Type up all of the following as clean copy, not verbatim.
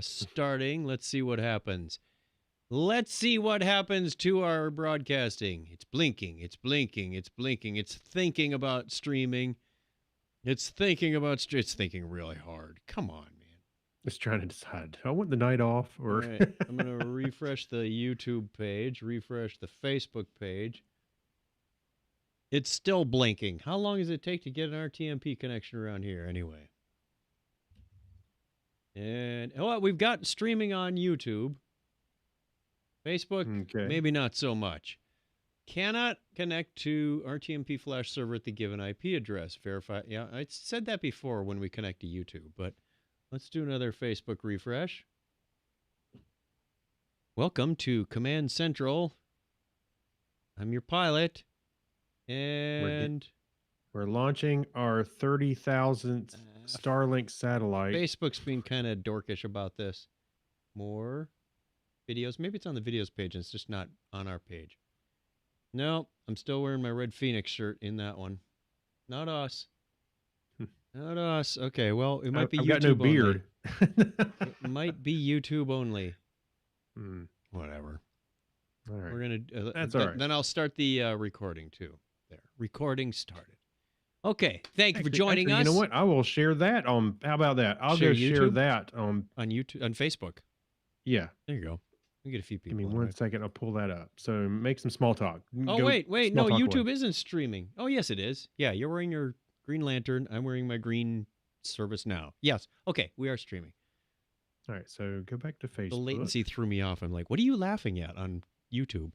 Starting. Let's see what happens. Let's see what happens to our broadcasting. It's blinking. It's blinking. It's blinking. It's thinking about streaming. It's thinking really hard. Come on, man. It's trying to decide. Do I want the night off or? All right. I'm going to refresh the YouTube page, refresh the Facebook page. It's still blinking. How long does it take to get an RTMP connection around here anyway? And we've got streaming on YouTube. Facebook, Okay. maybe not so much. Cannot connect to RTMP flash server at the given IP address. Verify. Yeah, I said that before when we connect to YouTube, but let's do another Facebook refresh. Welcome to Command Central. I'm your pilot. And we're launching our 30,000th Starlink satellite. Facebook's been kind of dorkish about this. More videos. Maybe it's on the videos page and it's just not on our page. No, I'm still wearing my red Phoenix shirt in that one. Not us. Not us. Okay, well, it might be YouTube. I've got no beard. It might be YouTube only. Whatever. All right. We're gonna. That's all right. Then I'll start the recording too. There, recording started. Okay, thank you for joining us. You know what? I will share that on. How about that? I'll share that on YouTube, on Facebook. Yeah. There you go. We get a few people. Give me 1 second. I'll pull that up. So make some small talk. Oh, wait. No, YouTube isn't streaming. Oh, yes, it is. Yeah, you're wearing your Green Lantern. I'm wearing my green service now. Yes. Okay, we are streaming. All right, so go back to Facebook. The latency threw me off. I'm like, what are you laughing at on YouTube?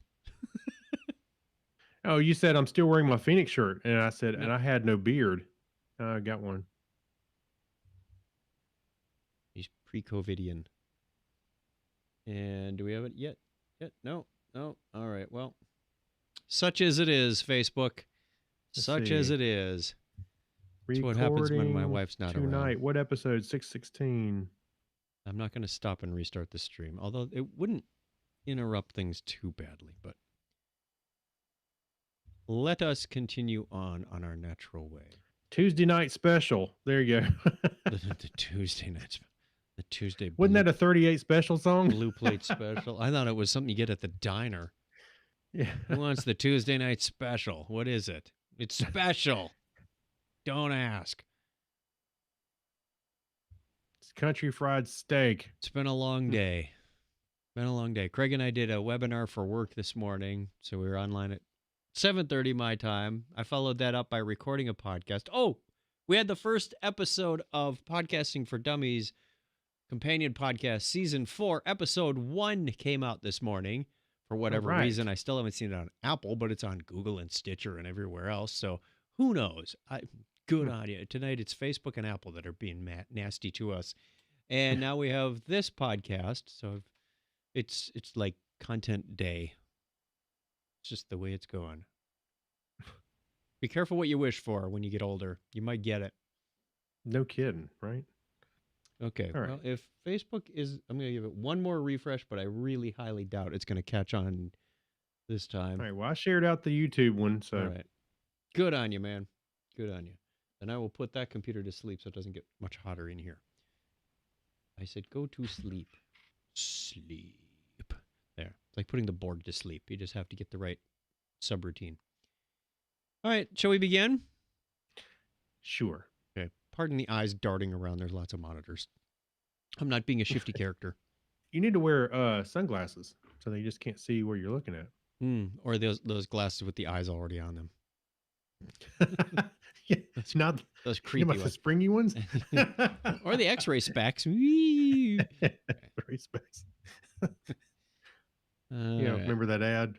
Oh, you said I'm still wearing my Phoenix shirt. And I said, and I had no beard. I got one. He's pre-COVIDian. And do we have it yet? No. All right. Well, such as it is, Facebook. Such as it is. That's what happens when my wife's not around. Tonight. What episode? 616. I'm not going to stop and restart the stream, although it wouldn't interrupt things too badly. But let us continue on our natural way. Tuesday night special. There you go. the Tuesday night special. The Tuesday. Wasn't that a 38 special song? Blue plate special. I thought it was something you get at the diner. Yeah. Who wants the Tuesday night special? What is it? It's special. Don't ask. It's country fried steak. It's been a long day. Craig and I did a webinar for work this morning, so we were online at 7:30 my time. I followed that up by recording a podcast. Oh, we had the first episode of Podcasting for Dummies Companion Podcast Season 4, Episode 1 came out this morning. For whatever reason, I still haven't seen it on Apple, but it's on Google and Stitcher and everywhere else. So who knows? Good on you. Tonight it's Facebook and Apple that are being nasty to us. And now we have this podcast. So it's like content day. It's just the way it's going. Be careful what you wish for when you get older. You might get it. No kidding, right? Okay, all right. Well, if Facebook is, I'm going to give it one more refresh, but I really highly doubt it's going to catch on this time. All right, well, I shared out the YouTube one, so. All right. Good on you, man. Good on you. And I will put that computer to sleep so it doesn't get much hotter in here. I said, go to sleep. Sleep. There. It's like putting the board to sleep. You just have to get the right subroutine. All right, shall we begin? Sure. Okay. Pardon the eyes darting around. There's lots of monitors. I'm not being a shifty character. You need to wear sunglasses so they just can't see where you're looking at. Or those glasses with the eyes already on them. Yeah, it's not those creepy ones. The springy ones. Or the X-ray specs. X-ray specs. Yeah, remember that ad?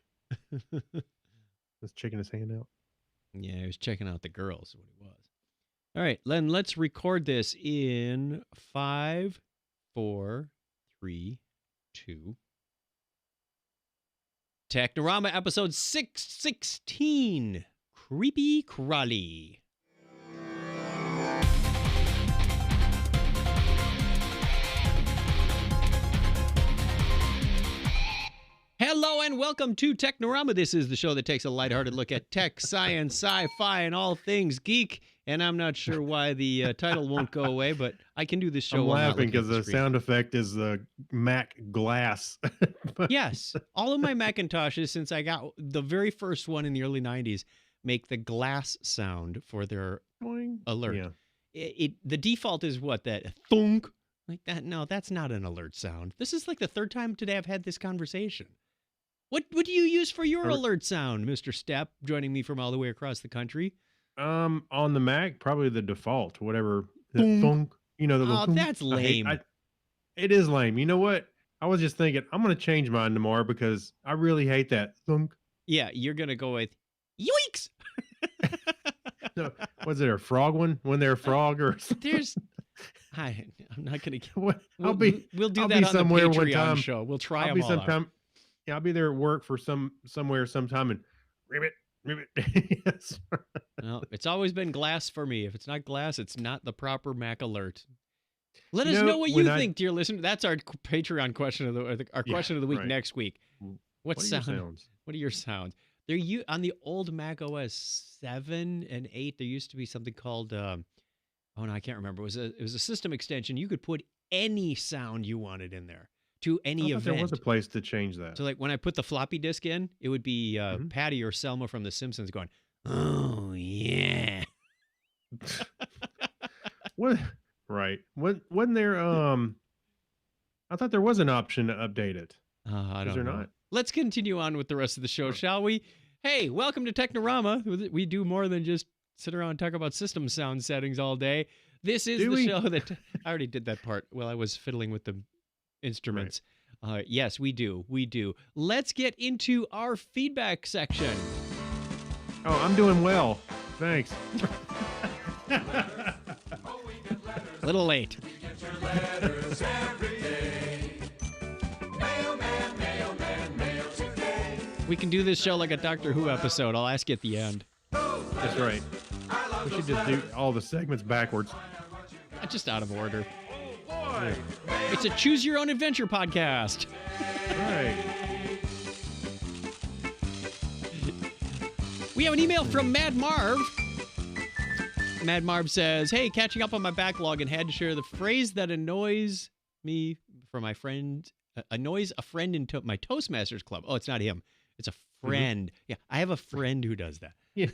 Was checking his hand out. Yeah, he was checking out the girls. Is what he was. All right, Len. Let's record this in 5, 4, 3, 2. Technorama episode 616. Creepy Crawly. Hello and welcome to Technorama. This is the show that takes a lighthearted look at tech, science, sci-fi, and all things geek. And I'm not sure why the title won't go away, but I can do this show I'm while not laughing looking at because the the screen. sound effect is the Mac glass. But- Yes, all of my Macintoshes, since I got the very first one in the early 90s, make the glass sound for their Boing. alert. Yeah. The default is what? That thunk? Like that? No, that's not an alert sound. This is like the third time today I've had this conversation. What do you use for your alert sound, Mr. Stepp, joining me from all the way across the country? On the Mac, probably the default, whatever. Thunk. Thunk. You know, the little Oh, thunk. that's lame. It is lame. You know what? I was just thinking, I'm going to change mine tomorrow because I really hate that thunk. Yeah, you're going to go with yoinks. No, was it a frog one? When they're a frog or something? There's... I'm not going to... We'll We'll be do that on somewhere the one Patreon time. show. We'll try I'll them be all sometime. out. Yeah, I'll be there at work for somewhere sometime and ribbit. Yes. No, it's always been glass for me. If it's not glass, it's not the proper Mac alert. Let us You know, know what when you I- think, dear listener. That's our Patreon question of our Yeah, question of the week right. next week. What are your sounds? What are your sounds? On the old Mac OS 7 and 8. There used to be something called oh no, I can't remember. It was a system extension. You could put any sound you wanted in there to any I thought event. there was a place to change that. So like when I put the floppy disk in, it would be Patty or Selma from The Simpsons going, "Oh yeah." What? Right. Wasn't there? I thought there was an option to update it. I Is don't there know. not? Let's continue on with the rest of the show, shall we? Hey, welcome to Technorama. We do more than just sit around and talk about system sound settings all day. This is Do the we? show that I already did that part while I was fiddling with the instruments. Yes, we do. We do. Let's get into our feedback section. Oh, I'm doing well. Thanks. A little late. We can do this show like a Doctor Who episode. I'll ask you at the end. That's right. We should just do all the segments backwards. Just out of order. Boy. It's a choose your own adventure podcast. Right. We have an email from Mad Marv. Mad Marv says, "Hey, catching up on my backlog and had to share the phrase that annoys me for my friend, annoys a friend in my Toastmasters club." Oh, it's not him. It's a friend. Yeah, I have a friend who does that. Yeah.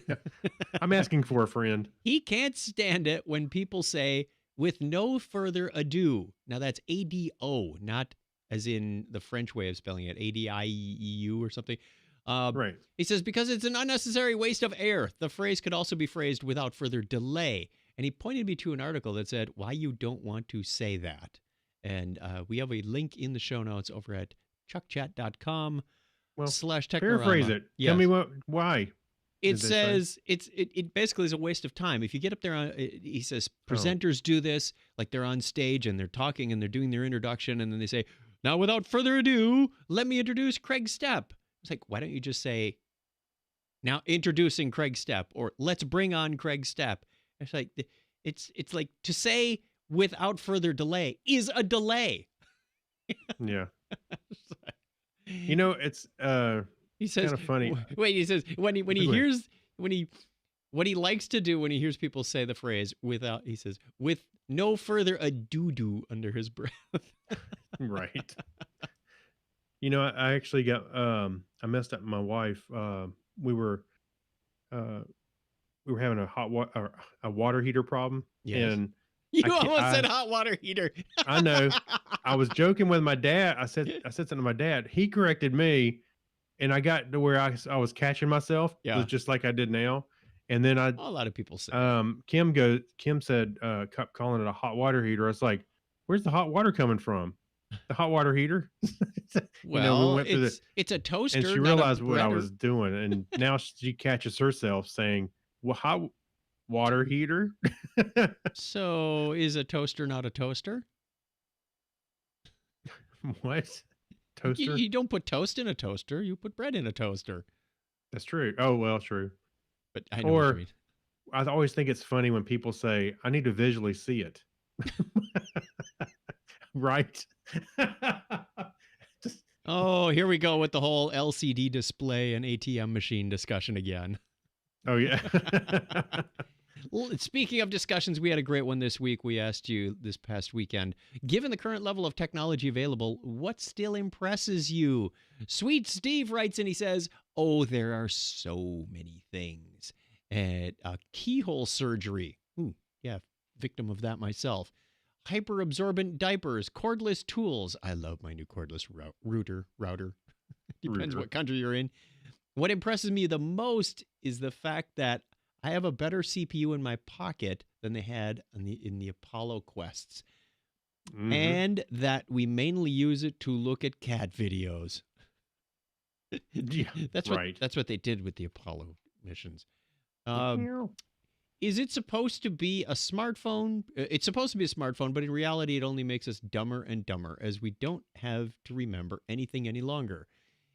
I'm asking for a friend. He can't stand it when people say, "with no further ado." Now that's ADO, not as in the French way of spelling it, ADIEU or something. Right. He says, because it's an unnecessary waste of air. The phrase could also be phrased without further delay. And he pointed me to an article that said why you don't want to say that. And we have a link in the show notes over at chuckchat.com Well, /Technorama. paraphrase it. Yes. Tell me why. It did they say? says it basically is a waste of time. If you get up there, he says presenters do this, like they're on stage and they're talking and they're doing their introduction, and then they say, "Now, without further ado, let me introduce Craig Stepp." It's like, why don't you just say, "Now introducing Craig Stepp," or "Let's bring on Craig Stepp"? It's like it's like to say without further delay is a delay. Yeah. You know, it's He says, kind of funny. Wait, he says when he Go ahead. hears what he likes to do when he hears people say the phrase without, he says, with no further ado under his breath. Right. You know, I actually got I messed up my wife. We were having a water heater problem. Yes. And You I can't- almost said hot water heater. I know. I was joking with my dad. I said something to my dad. He corrected me, and I got to where I was catching myself. It Yeah. was just like I did now. And then A lot of people say. Kim said, kept calling it a hot water heater. I was like, where's the hot water coming from? The hot water heater? Well, we went through it's a toaster. and she not a realized what I breader. was doing. And now she catches herself saying, well, hot water heater? So is a toaster not a toaster? What? Toaster? You don't put toast in a toaster. You put bread in a toaster. That's true. Oh, well, true. But I know what Or- you mean. I always think it's funny when people say, I need to visually see it. Right? Just, Oh, here we go with the whole LCD display and ATM machine discussion again. oh, yeah. Speaking of discussions, we had a great one this week. We asked you this past weekend, given the current level of technology available, what still impresses you? Sweet Steve writes and he says, oh, there are so many things. And keyhole surgery. Ooh, yeah, victim of that myself. Hyper-absorbent diapers, cordless tools. I love my new cordless router. Depends what country you're in. What impresses me the most is the fact that I have a better CPU in my pocket than they had in the Apollo quests. Mm-hmm. And that we mainly use it to look at cat videos. Yeah, that's what they did with the Apollo missions. Is it supposed to be a smartphone? It's supposed to be a smartphone, but in reality, it only makes us dumber and dumber as we don't have to remember anything any longer.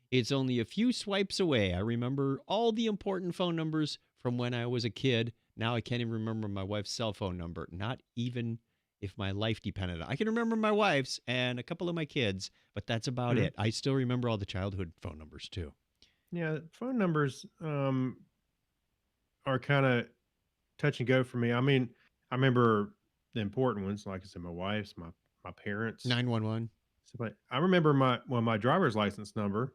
It's only a few swipes away. I remember all the important phone numbers from when I was a kid. Now I can't even remember my wife's cell phone number, not even if my life depended on it. I can remember my wife's and a couple of my kids, but that's about it. I still remember all the childhood phone numbers too. Yeah, phone numbers are kind of touch and go for me. I mean, I remember the important ones, like I said, my wife's, my parents. 911. I remember my driver's license number.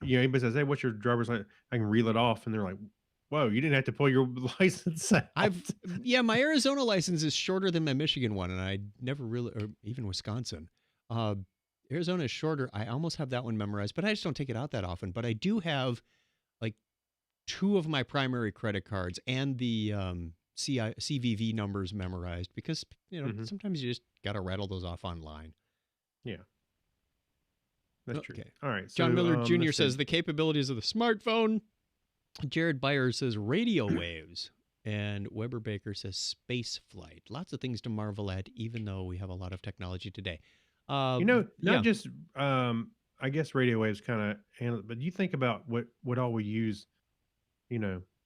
Anybody says, "Hey, what's your driver's license?" I can reel it off, and they're like, "Whoa, you didn't have to pull your license out." My Arizona license is shorter than my Michigan one, and I never really, or even Wisconsin. Arizona is shorter. I almost have that one memorized, but I just don't take it out that often. But I do have like 2 of my primary credit cards and the CVV numbers memorized because sometimes you just got to rattle those off online. Yeah. That's true. All right. So, John Miller Jr. says the capabilities of the smartphone. Jared Byers says radio waves. And Weber Baker says space flight. Lots of things to marvel at, even though we have a lot of technology today. Just, I guess radio waves kind of handle it, but you think about what all we use,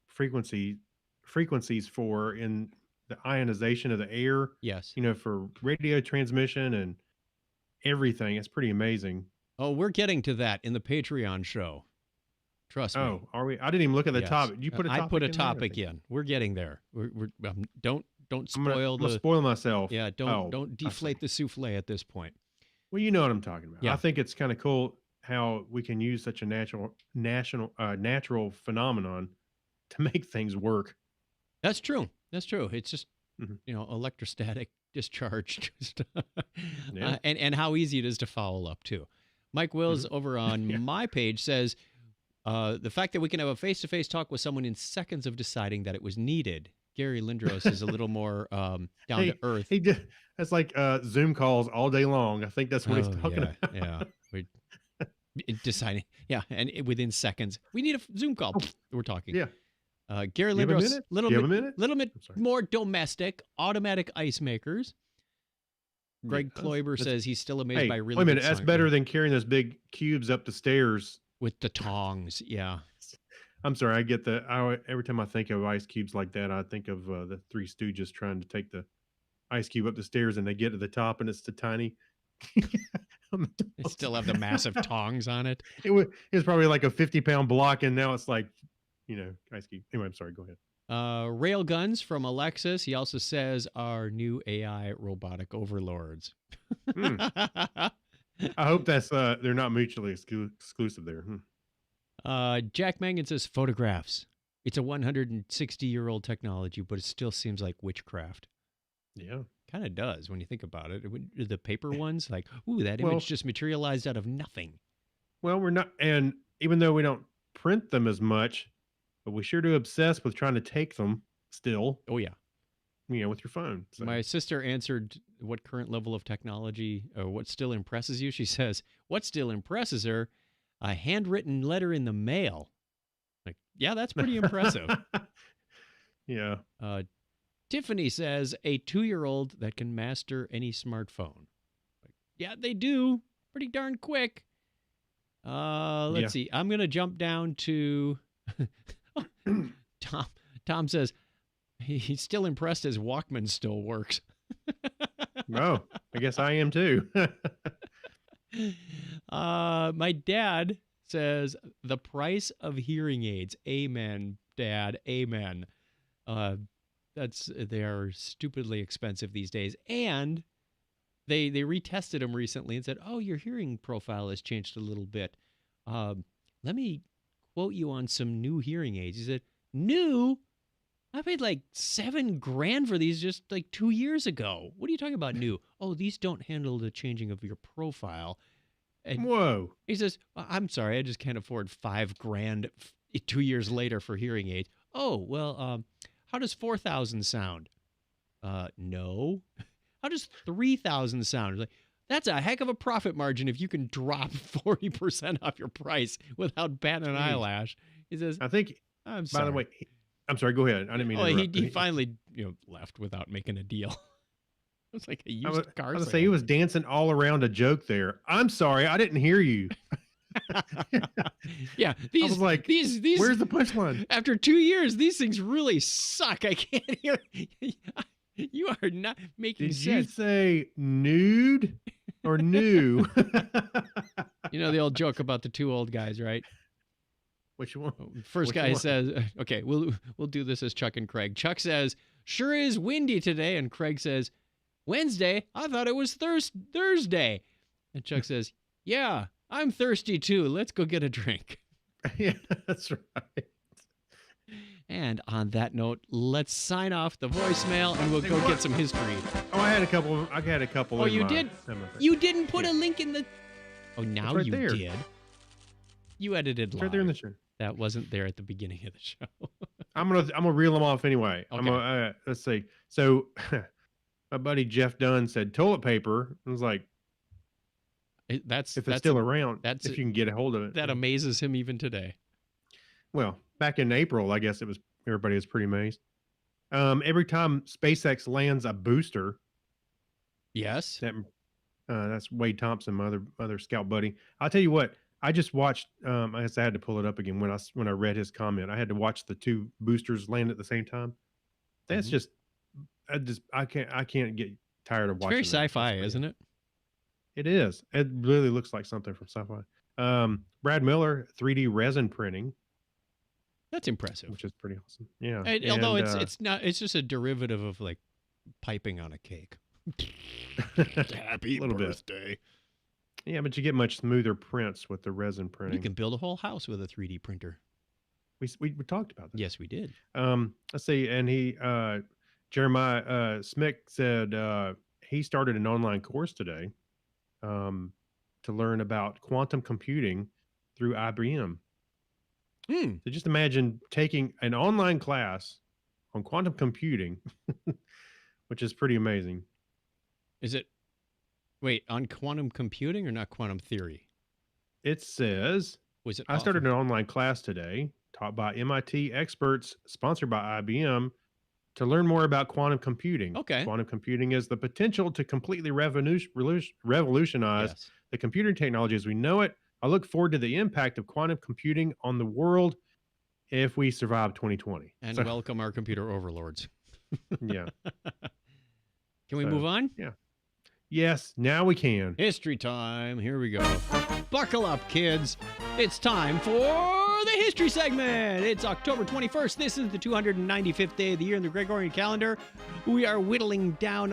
frequencies for in the ionization of the air. Yes. For radio transmission and everything. It's pretty amazing. Oh, we're getting to that in the Patreon show. Trust me. Oh, are we? I didn't even look at the topic. You put a topic I put a topic in. We're getting there. We're don't spoil I'm gonna spoil myself. Yeah, don't deflate the souffle at this point. Well, you know what I'm talking about. Yeah. I think it's kind of cool how we can use such a natural phenomenon to make things work. That's true. It's just electrostatic discharge, and how easy it is to follow up too. Mike Wills over on my page says the fact that we can have a face-to-face talk with someone in seconds of deciding that it was needed. Gary Lindros is a little more down to earth. That's like Zoom calls all day long. I think that's what he's talking about. Yeah, we're deciding. Yeah, and within seconds, we need a Zoom call. We're talking. Yeah. Gary Lindros, little bit more domestic, automatic ice makers. Greg Kloiber says he's still amazed by really. Wait a minute, that's better than carrying those big cubes up the stairs with the tongs. Yeah. I'm sorry, I get every time I think of ice cubes like that, I think of the Three Stooges trying to take the ice cube up the stairs, and they get to the top, and it's the tiny. They still have the massive tongs on it. It was probably like a 50-pound block, and now it's like, ice cube. Anyway, I'm sorry. Go ahead. Railguns from Alexis. He also says our new AI robotic overlords. I hope that's they're not mutually exclusive there. Jack Mangan says photographs. It's a 160-year-old technology, but it still seems like witchcraft. Yeah. Kind of does when you think about it. The paper ones, like, ooh, that image just materialized out of nothing. Well, we're not, and even though we don't print them as much, but we sure do obsess with trying to take them still. Oh, yeah. With your phone. So. My sister answered what current level of technology or what still impresses you. She says, what still impresses her? A handwritten letter in the mail. Like, yeah, that's pretty impressive. Yeah. Tiffany says a 2-year-old that can master any smartphone. Like, yeah, they do. Pretty darn quick. Let's see. I'm going to jump down to Tom says he's still impressed his Walkman still works. Oh, I guess I am too. My dad says the price of hearing aids. Amen, Dad. Amen. They are stupidly expensive these days. And they retested them recently and said, "Oh, your hearing profile has changed a little bit. Let me quote you on some new hearing aids." He said, "New? I paid like $7,000 for these just like 2 years ago. What are you talking about new? Oh, these don't handle the changing of your profile." And Whoa. he says, "I'm sorry, I just can't afford $5,000 2 years later for hearing aids." "Oh, well, how does 4,000 sound?" No. "How does 3,000 sound?" Like, that's a heck of a profit margin if you can drop 40% off your price without batting an Jeez. eyelash. He says, I think, "I'm sorry." by the way, I'm sorry, go ahead. I didn't mean to Oh, interrupt. he finally left without making a deal. It was like a I was, used car I was say he was dancing all around a joke there. I'm sorry, I didn't hear you. Yeah, I was like, these where's the punchline? after 2 years, these things really suck. I can't hear. You are not making Did you sense. say nude or new? You know the old joke about the two old guys, right? Which one? First Which guy one? says, "Okay, we'll do this as Chuck and Craig." Chuck says, "Sure is windy today," and Craig says, "Wednesday? I thought it was Thursday." And Chuck says, "Yeah, I'm thirsty too. Let's go get a drink." Yeah, that's right. And on that note, let's sign off the voicemail and we'll Hey, go what? get some history. Oh, I had a couple. I had a couple. Oh, in you my- did? in my thing. You didn't put Yeah. a link in the. Oh, now right you there. did. You edited It's live. right there in the show. That wasn't there at the beginning of the show. I'm gonna reel them off anyway. Okay. Let's see. So, my buddy Jeff Dunn said toilet paper. I was like, That's if it's still around, that's if you can get a hold of it. that amazes him even today. Well, back in April, I guess everybody was pretty amazed. Every time SpaceX lands a booster, Yes. that's Wade Thompson, my other scout buddy. I'll tell you what. I just watched. I guess I had to pull it up again when I read his comment. I had to watch the two boosters land at the same time. That's Mhm. just. I can't get tired of It's watching. very that. sci-fi, isn't it? It is. It really looks like something from sci-fi. Brad Miller 3D resin printing, That's impressive. which is pretty awesome. Yeah. Although and, it's not. It's just a derivative of like piping on a cake. Happy Little bit. birthday. yeah, but you get much smoother prints with the resin You printing. can build a whole house with a 3D printer. We talked about that. Yes, we did. Let's see. And Jeremiah Smick said he started an online course today to learn about quantum computing through IBM. Hmm. So just imagine taking an online class on quantum computing, which is pretty amazing. Is it? Wait, on quantum computing or not quantum theory? It says, Was it? I started an online class today taught by MIT experts, sponsored by IBM, to learn more about quantum computing. Okay. Quantum computing is the potential to completely revolutionize Yes. the computer technology as we know it. I look forward to the impact of quantum computing on the world if we survive 2020. And So, welcome our computer overlords. yeah. Can we So, move on? Yes, now we can. History time. Here we go. Buckle up, kids. It's time for the history segment. It's October 21st. This is the 295th day of the year in the Gregorian calendar. We are whittling down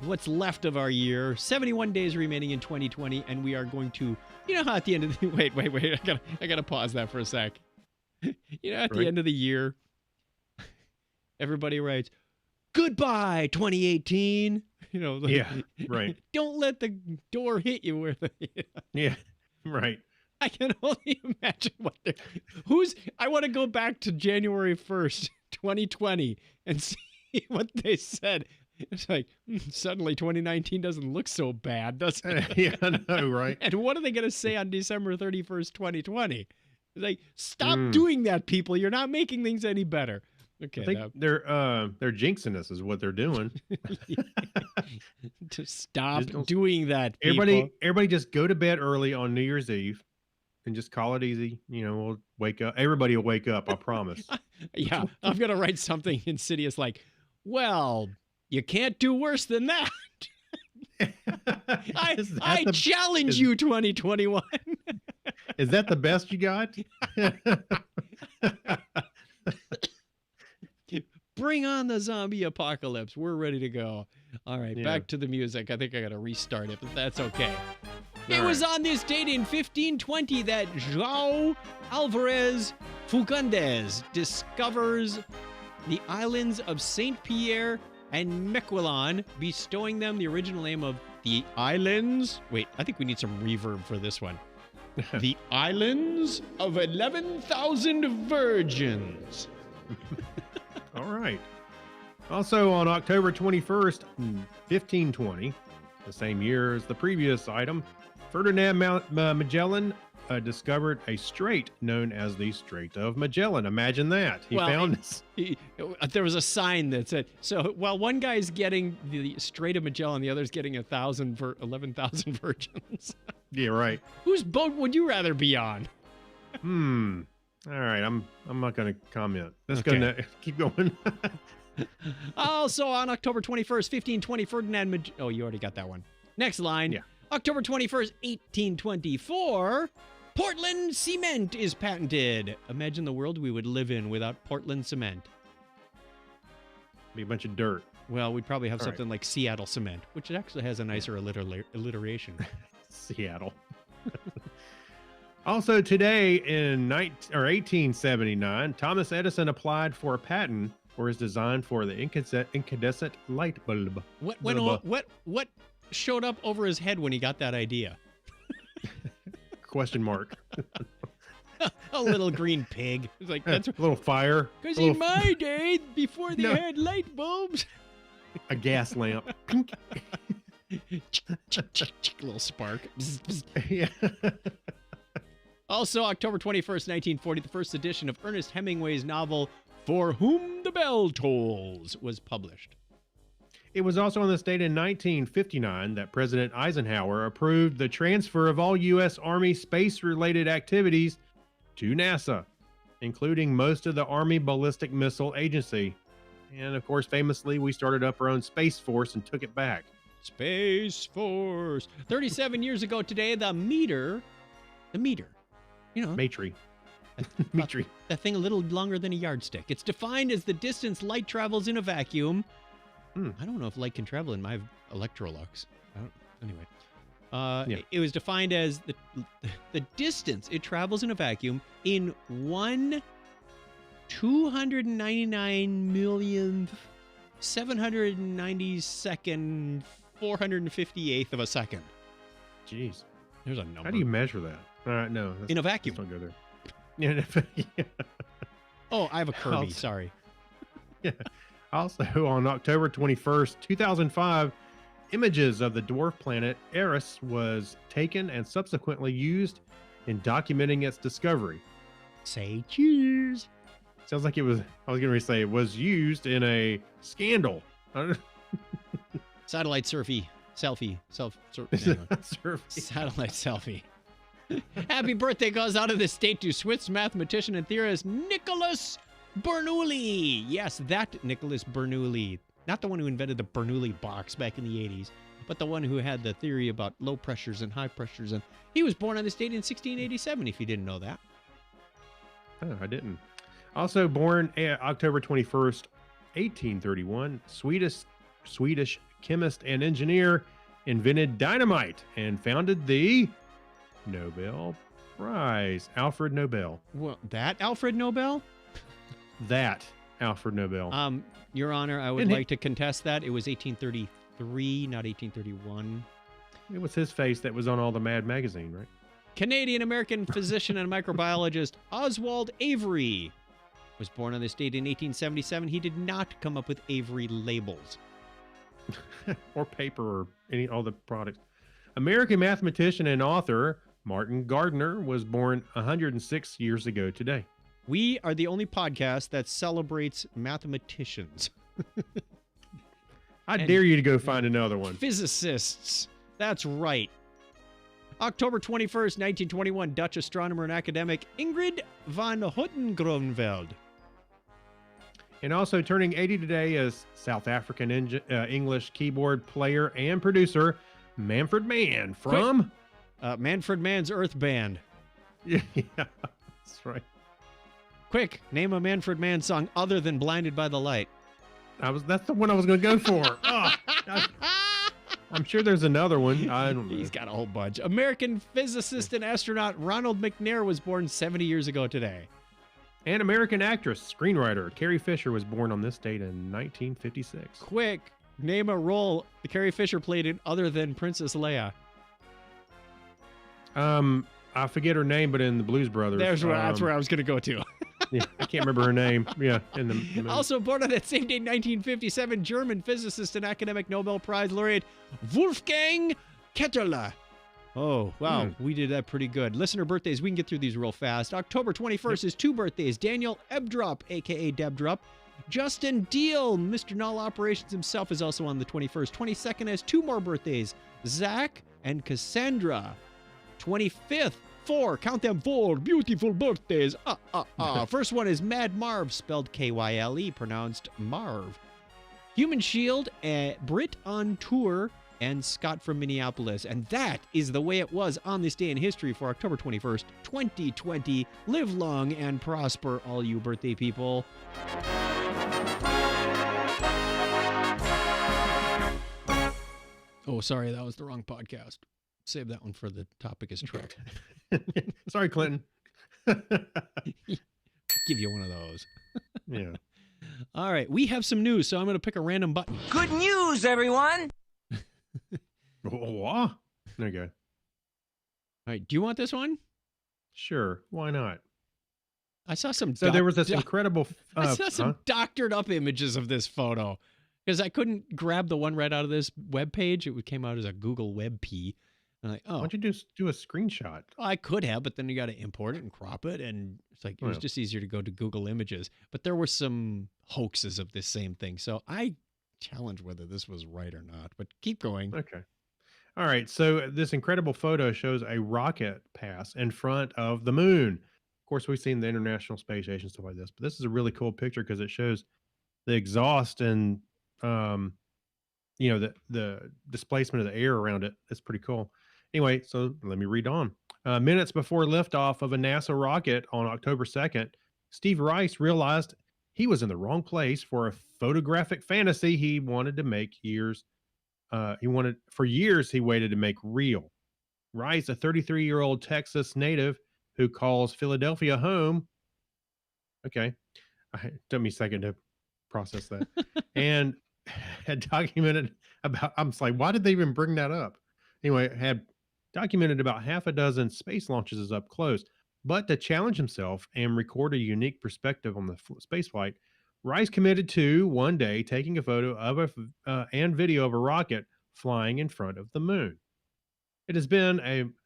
what's left of our year. 71 days remaining in 2020, and we are going to, you know how at the end of the wait, I gotta pause that for a sec. You know, at the Right. end of the year, everybody writes, "Goodbye, 2018." You know, like, Yeah, right. Don't let the door hit you where the. Yeah, right. I can only imagine what they're. I want to go back to January 1st, 2020, and see what they said. It's like, suddenly 2019 doesn't look so bad, does it? Yeah, I know, right? And what are they going to say on December 31st, 2020? It's like, stop Mm. doing that, people. You're not making things any better. Okay. I think they're jinxing us is what they're doing. To stop Just don't- doing that, people. Everybody just go to bed early on New Year's Eve and just call it easy. You know, we'll wake up. Everybody will wake up, I promise. Yeah, I'm going to write something insidious like, well, you can't do worse than that. I challenge you, 2021. Is that the best you got? Bring on the zombie apocalypse. We're ready to go. All right, Yeah. back to the music. I think I got to restart it, but that's okay. It All was right. on this date in 1520 that João Alvarez Fagundes discovers the islands of Saint Pierre and Miquelon, bestowing them the original name of the islands. Wait, I think we need some reverb for this one. The islands of 11,000 virgins. All right. Also on October 21st, 1520, the same year as the previous item, Ferdinand Magellan discovered a strait known as the Strait of Magellan. Imagine that. He Well, found this. There was a sign that said, so while one guy's getting the Strait of Magellan, the other's getting 11,000 virgins. Yeah, right. Whose boat would you rather be on? All right, I'm not going to comment. Let's Okay. go keep going. Also on October 21st, 1520, Ferdinand oh, you already got that one. Next line. Yeah. October 21st, 1824, Portland cement is patented. Imagine the world we would live in without Portland cement. Be a bunch of dirt. Well, we'd probably have All right. something like Seattle cement, which actually has a nicer alliteration. Seattle. Also today in 1879, Thomas Edison applied for a patent for his design for the incandescent light bulb. What showed up over his head when he got that idea? Question mark. A little green pig. It's like, that's A little fire. because a in little- my day, before they No. had light bulbs, a gas lamp. little spark. Bzz, bzz. Yeah. Also, October 21st, 1940, the first edition of Ernest Hemingway's novel For Whom the Bell Tolls was published. It was also on this date in 1959 that President Eisenhower approved the transfer of all U.S. Army space-related activities to NASA, including most of the Army Ballistic Missile Agency. And of course, famously, we started up our own Space Force and took it back. Space Force. 37 years ago today, the meter, you know, Matry. Matry. that thing a little longer than a yardstick. It's defined as the distance light travels in a vacuum. I don't know if light can travel in my Electrolux. Anyway. Yeah. It was defined as the distance it travels in a vacuum in 1,299,790,200,000 458th of a second. Jeez. There's a number. How do you measure that? All right, no. In a vacuum. Let's not go there. Yeah. Oh, I have a Kirby. Also- Sorry. Yeah. Also, on October 21st, 2005, images of the dwarf planet Eris was taken and subsequently used in documenting its discovery. Say cheers. Sounds like it was, I was going to say, it was used in a scandal. I don't Satellite selfie. Anyway. know. Satellite selfie. Happy birthday goes out of this state to Swiss mathematician and theorist Nicholas Bernoulli. Yes, that Nicholas Bernoulli. Not the one who invented the Bernoulli box back in the 80s, but the one who had the theory about low pressures and high pressures. And he was born on this date in 1687, if you didn't know that. Oh, I didn't. Also born October 21st, 1831, Swedish chemist and engineer invented dynamite and founded the Nobel Prize. Alfred Nobel. Well, that Alfred Nobel? That Alfred Nobel. Your Honor, I would And he- like to contest that. It was 1833, not 1831. It was his face that was on all the Mad magazine, right? Canadian-American physician and microbiologist Oswald Avery was born on this date in 1877. He did not come up with Avery labels. Or paper or all the products. American mathematician and author Martin Gardner was born 106 years ago today. We are the only podcast that celebrates mathematicians. I And- dare you to go find another one. Physicists. That's right. October 21st, 1921, Dutch astronomer and academic Ingrid van Houtengronveld. And also turning 80 today is South African English keyboard player and producer Manfred Mann from... Manfred Mann's Earth Band. Yeah, that's right. Quick, name a Manfred Mann song other than Blinded by the Light. That's the one I was going to go for. I'm sure there's another one. I don't know. He's got a whole bunch. American physicist and astronaut Ronald McNair was born 70 years ago today. And American actress, screenwriter Carrie Fisher was born on this date in 1956. Quick, name a role Carrie Fisher played in other than Princess Leia. I forget her name, but in the Blues Brothers. That's where I was going to go to. Yeah, I can't remember her name. Yeah, in the Also born on that same day, 1957, German physicist and academic Nobel Prize laureate Wolfgang Ketteler. Oh, wow. We did that pretty good. Listener birthdays, we can get through these real fast. October 21st is 2 birthdays. Daniel Ebdrup, a.k.a. Debdrup. Justin Deal, Mr. Null Operations himself, is also on the 21st. 22nd has 2 more birthdays. Zach and Cassandra. 25th, 4, count them 4 beautiful birthdays. First one is Mad Marv, spelled K-Y-L-E, pronounced Marv. Human Shield, Brit on Tour, and Scott from Minneapolis. And that is the way it was on this day in history for October 21st, 2020. Live long and prosper, all you birthday people. Oh, sorry, that was the wrong podcast. Save that one for the topic is trick. Sorry, Clinton. Give you one of those. Yeah. All right, we have some news, so I'm going to pick a random button. Good news, everyone! Oh, there you go. All right, do you want this one? Sure, why not? I saw some. So there was this incredible. I saw some doctored up images of this photo because I couldn't grab the one right out of this web page. It came out as a Google Web P. I'm like, oh, why don't you just do a screenshot? I could have, but then you got to import it and crop it, and it's like it was just easier to go to Google Images. But there were some hoaxes of this same thing, so I challenge whether this was right or not. But keep going. Okay. All right. So this incredible photo shows a rocket pass in front of the moon. Of course, we've seen the International Space Station, stuff like this, but this is a really cool picture because it shows the exhaust and the displacement of the air around it. It's pretty cool. Anyway, so let me read on. Minutes before liftoff of a NASA rocket on October 2nd, Steve Rice realized he was in the wrong place for a photographic fantasy he wanted to make years. For years he waited to make real. Rice, a 33-year-old Texas native who calls Philadelphia home. Okay, it took me a second to process that, and had documented about. I'm just like, why did they even bring that up? Anyway, had documented about half a dozen space launches up close. But to challenge himself and record a unique perspective on the space flight, Rice committed to one day taking a photo of and video of a rocket flying in front of the moon. It has been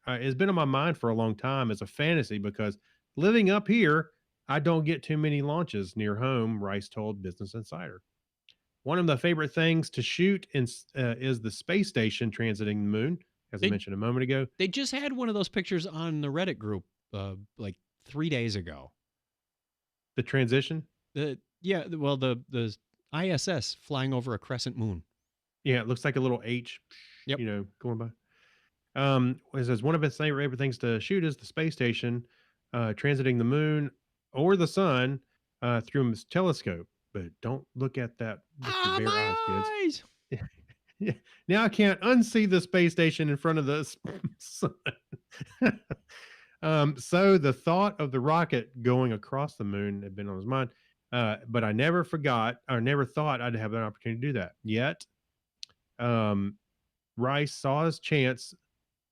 on my mind for a long time as a fantasy because living up here, I don't get too many launches near home, Rice told Business Insider. One of the favorite things to shoot is the space station transiting the moon, as I mentioned a moment ago. They just had one of those pictures on the Reddit group like 3 days ago. The transition? The ISS flying over a crescent moon. Yeah, it looks like a little H, going by. It says one of his favorite things to shoot is the space station transiting the moon or the sun through his telescope. But don't look at that with your bare eyes, kids. Yeah. Now I can't unsee the space station in front of the sun. So the thought of the rocket going across the moon had been on his mind. But I never thought I'd have an opportunity to do that. Yet, Rice saw his chance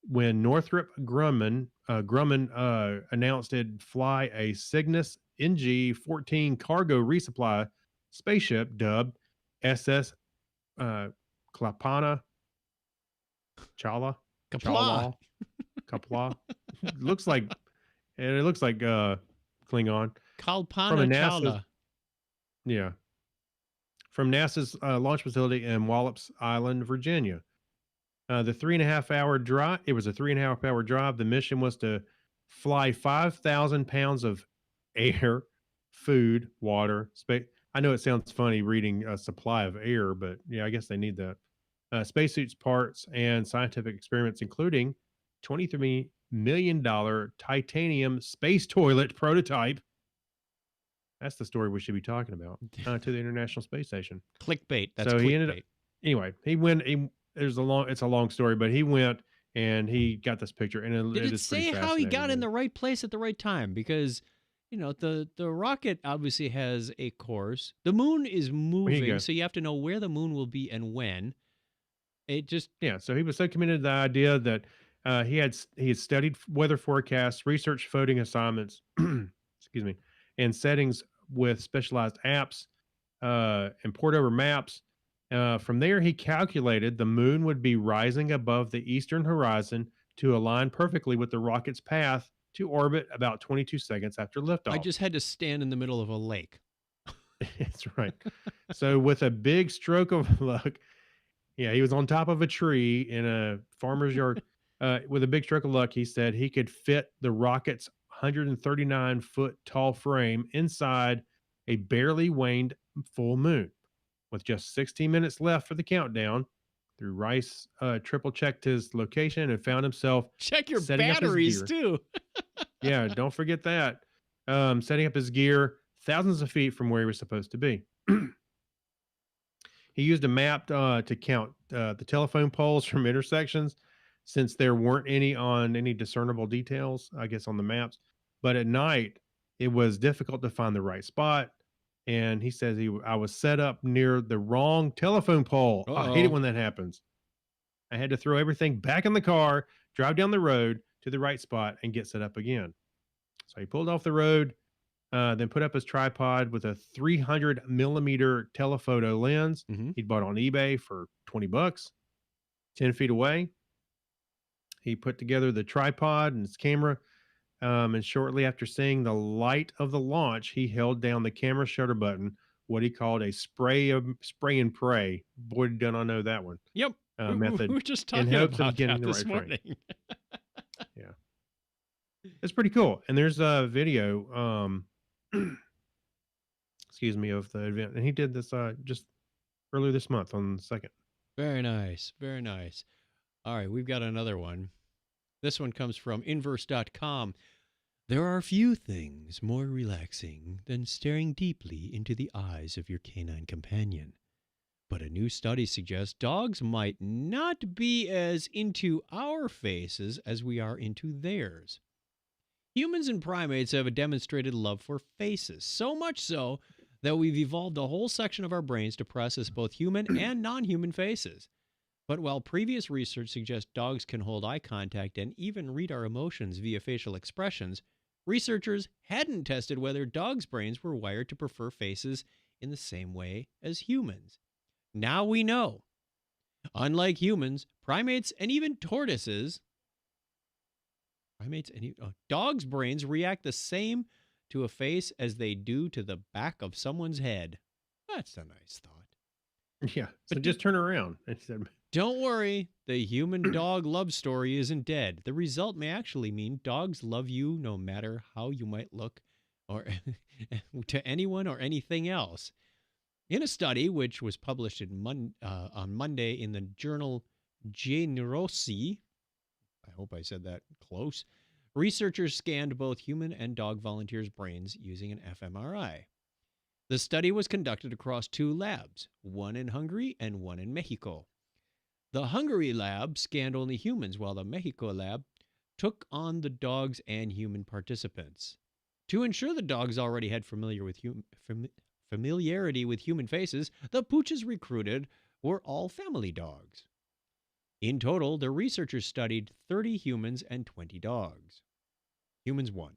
when Northrop Grumman announced it'd fly a Cygnus NG-14 cargo resupply spaceship dubbed SS Kapla. looks like Klingon. Kalpana Chawla. Yeah. From NASA's launch facility in Wallops Island, Virginia. The 3.5 hour drive. It was a 3.5 hour drive. The mission was to fly 5,000 pounds of air, food, water, space. I know it sounds funny reading a supply of air, but yeah, I guess they need that. Spacesuits, parts, and scientific experiments, including $23 million titanium space toilet prototype. That's the story we should be talking about. To the International Space Station. Clickbait. That's So he ended up clickbait. anyway. He went. It's a long story, but he went and he got this picture, and Did it it is pretty say how he fascinating. got in the right place at the right time? Because, the rocket obviously has a course. The moon is moving, go. so you have to know where the moon will be and when. It just Yeah. So he was so committed to the idea that he had studied weather forecasts, researched floating assignments, excuse me, and settings with specialized apps, and poured over maps. From there, he calculated the moon would be rising above the eastern horizon to align perfectly with the rocket's path to orbit about 22 seconds after I liftoff. just had to stand in the middle of a lake. That's right. So, with a big stroke of luck, yeah, he was on top of a tree in a farmer's yard. With a big stroke of luck, he said he could fit the rocket's 139-foot tall frame inside a barely waned full moon. With just 16 minutes left for the countdown, through Rice triple checked his location and found himself Check your setting up his batteries gear. too. Yeah, don't forget that. Setting up his gear thousands of feet from where he was supposed to be. He used a map to count the telephone poles from intersections, since there weren't any on any discernible details, I guess, on the maps. But at night, it was difficult to find the right spot. And he says I was set up near the wrong telephone pole. I hate it Uh-oh. when that happens. I had to throw everything back in the car, drive down the road to the right spot, and get set up again. So he pulled off the road, then put up his tripod with a 300 millimeter telephoto lens Mhm. he'd bought on eBay for $20, 10 feet away. He put together the tripod and his camera. And shortly after seeing the light of the launch, he held down the camera shutter button, what he called a spray and pray. Boy, did I know that one. Yep. We Method were just in talking hopes of about getting that the this right frame. morning. Yeah. It's pretty cool. And there's a video, excuse me, of the event. And he did this just earlier this month on the 2nd. Very nice. Very nice. All right, we've got another one. This one comes from inverse.com. There are few things more relaxing than staring deeply into the eyes of your canine companion. But a new study suggests dogs might not be as into our faces as we are into theirs. Humans and primates have a demonstrated love for faces, so much so that we've evolved a whole section of our brains to process both human and non-human faces. But while previous research suggests dogs can hold eye contact and even read our emotions via facial expressions, researchers hadn't tested whether dogs' brains were wired to prefer faces in the same way as humans. Now we know. Unlike humans, primates, and even tortoises, dogs' brains react the same to a face as they do to the back of someone's head. That's a nice thought. Yeah. So But just turn around. And he said, don't worry, the human-dog love story isn't dead. The result may actually mean dogs love you no matter how you might look or to anyone or anything else. In a study which was published on Monday in the journal Generosi, I hope I said that close, researchers scanned both human and dog volunteers' brains using an fMRI. The study was conducted across 2 labs, one in Hungary and one in Mexico. The Hungary lab scanned only humans, while the Mexico lab took on the dogs and human participants. To ensure the dogs already had familiarity with human faces, the pooches recruited were all family dogs. In total, the researchers studied 30 humans and 20 dogs. Humans won.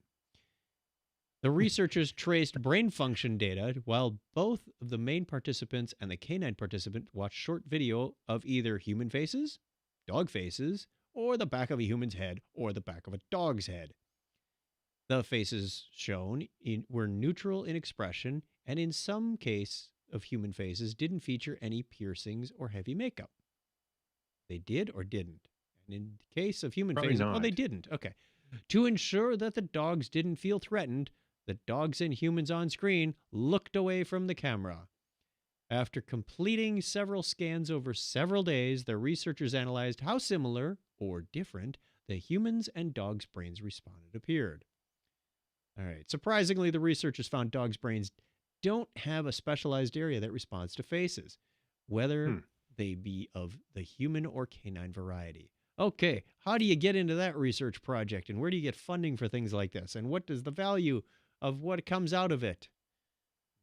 The researchers traced brain function data while both of the main participants and the canine participant watched short video of either human faces, dog faces, or the back of a human's head or the back of a dog's head. The faces shown were neutral in expression and in some case of human faces didn't feature any piercings or heavy makeup. They did or didn't? And in the case of human Probably faces, not. oh, they didn't. Okay. To ensure that the dogs didn't feel threatened, the dogs and humans on screen looked away from the camera. After completing several scans over several days, the researchers analyzed how similar or different the humans and dogs' brains responded appeared. All right. Surprisingly, the researchers found dogs' brains don't have a specialized area that responds to faces, whether Hmm. they be of the human or canine variety. Okay, how do you get into that research project, and where do you get funding for things like this, and what is the value of what comes out of it?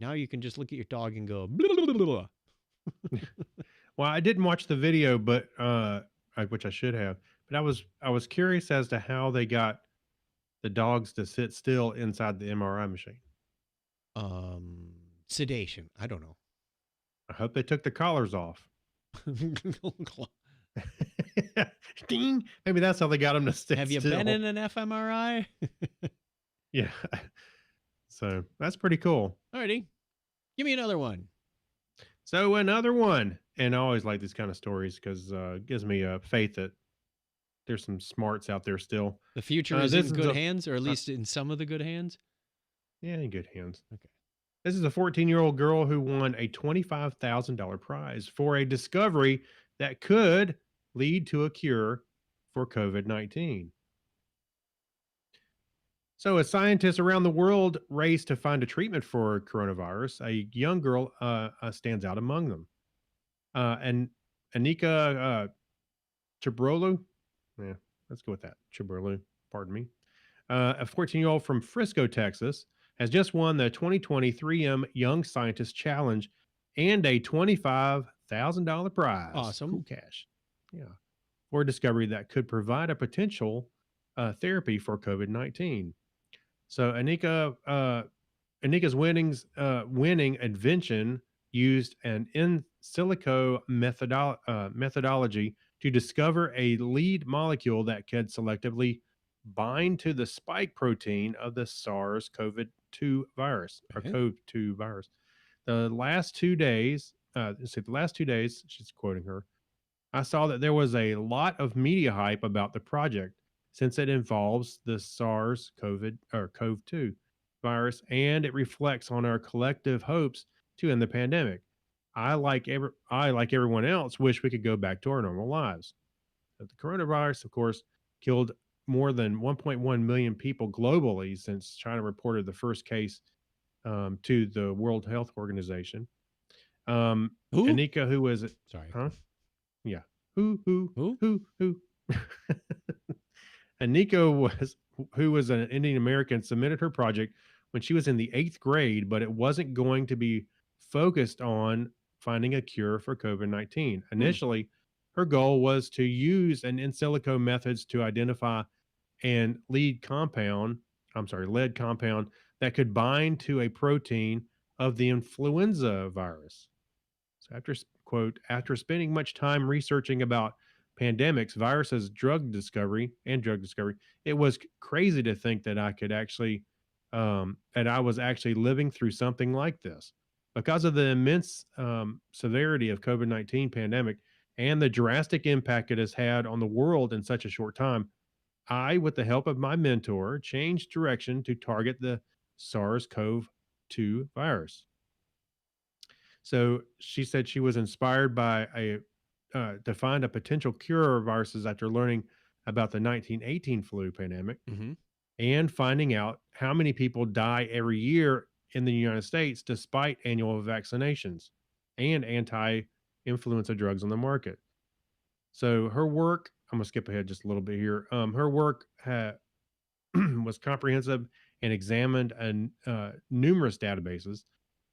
Now you can just look at your dog and go, blah, blah, blah, blah. Well, I didn't watch the video, but which I should have. But I was curious as to how they got the dogs to sit still inside the MRI machine. Sedation. I don't know. I hope they took the collars off. Ding. Maybe that's how they got them to sit Have you still. been in an fMRI? Yeah. So that's pretty cool. Alrighty. Give me another one. So another one, and I always like these kind of stories because it gives me faith that there's some smarts out there still. The future is in good hands, or at least in some of the good hands. Yeah, in good hands. Okay. This is a 14-year-old girl who won a $25,000 prize for a discovery that could lead to a cure for COVID-19. So, as scientists around the world race to find a treatment for coronavirus, a young girl stands out among them. And Anika Chabrolu, yeah, let's go with that. Chabrolu, pardon me. A 14-year-old from Frisco, Texas, has just won the 2020 3M Young Scientist Challenge and a $25,000 prize. Awesome. Cool cash. Yeah. For a discovery that could provide a potential therapy for COVID-19. So Anika's winning invention used an in silico methodology to discover a lead molecule that could selectively bind to the spike protein of the SARS-CoV-2 virus or Okay. CoV-2 virus. The last 2 days, she's quoting her, I saw that there was a lot of media hype about the project since it involves the SARS-CoV-2 virus and it reflects on our collective hopes to end the pandemic. I like everyone else wish we could go back to our normal lives. But the coronavirus, of course, killed more than 1.1 million people globally since China reported the first case to the World Health Organization. Who? Anika, who was it? Sorry. Huh? Yeah. Who? Who? Anika who was an Indian American, submitted her project when she was in the 8th grade, but it wasn't going to be focused on finding a cure for COVID-19. Initially, her goal was to use an in silico methods to identify an lead compound that could bind to a protein of the influenza virus. So after spending much time researching about pandemics, viruses, drug discovery, it was crazy to think that I could actually, that I was actually living through something like this. Because of the immense severity of COVID-19 pandemic and the drastic impact it has had on the world in such a short time, I, with the help of my mentor, changed direction to target the SARS-CoV-2 virus. So she said she was inspired by to find a potential cure of viruses after learning about the 1918 flu pandemic and finding out how many people die every year in the United States despite annual vaccinations and anti-influenza drugs on the market. So her work, I'm going to skip ahead just a little bit here. Her work was comprehensive and examined numerous databases.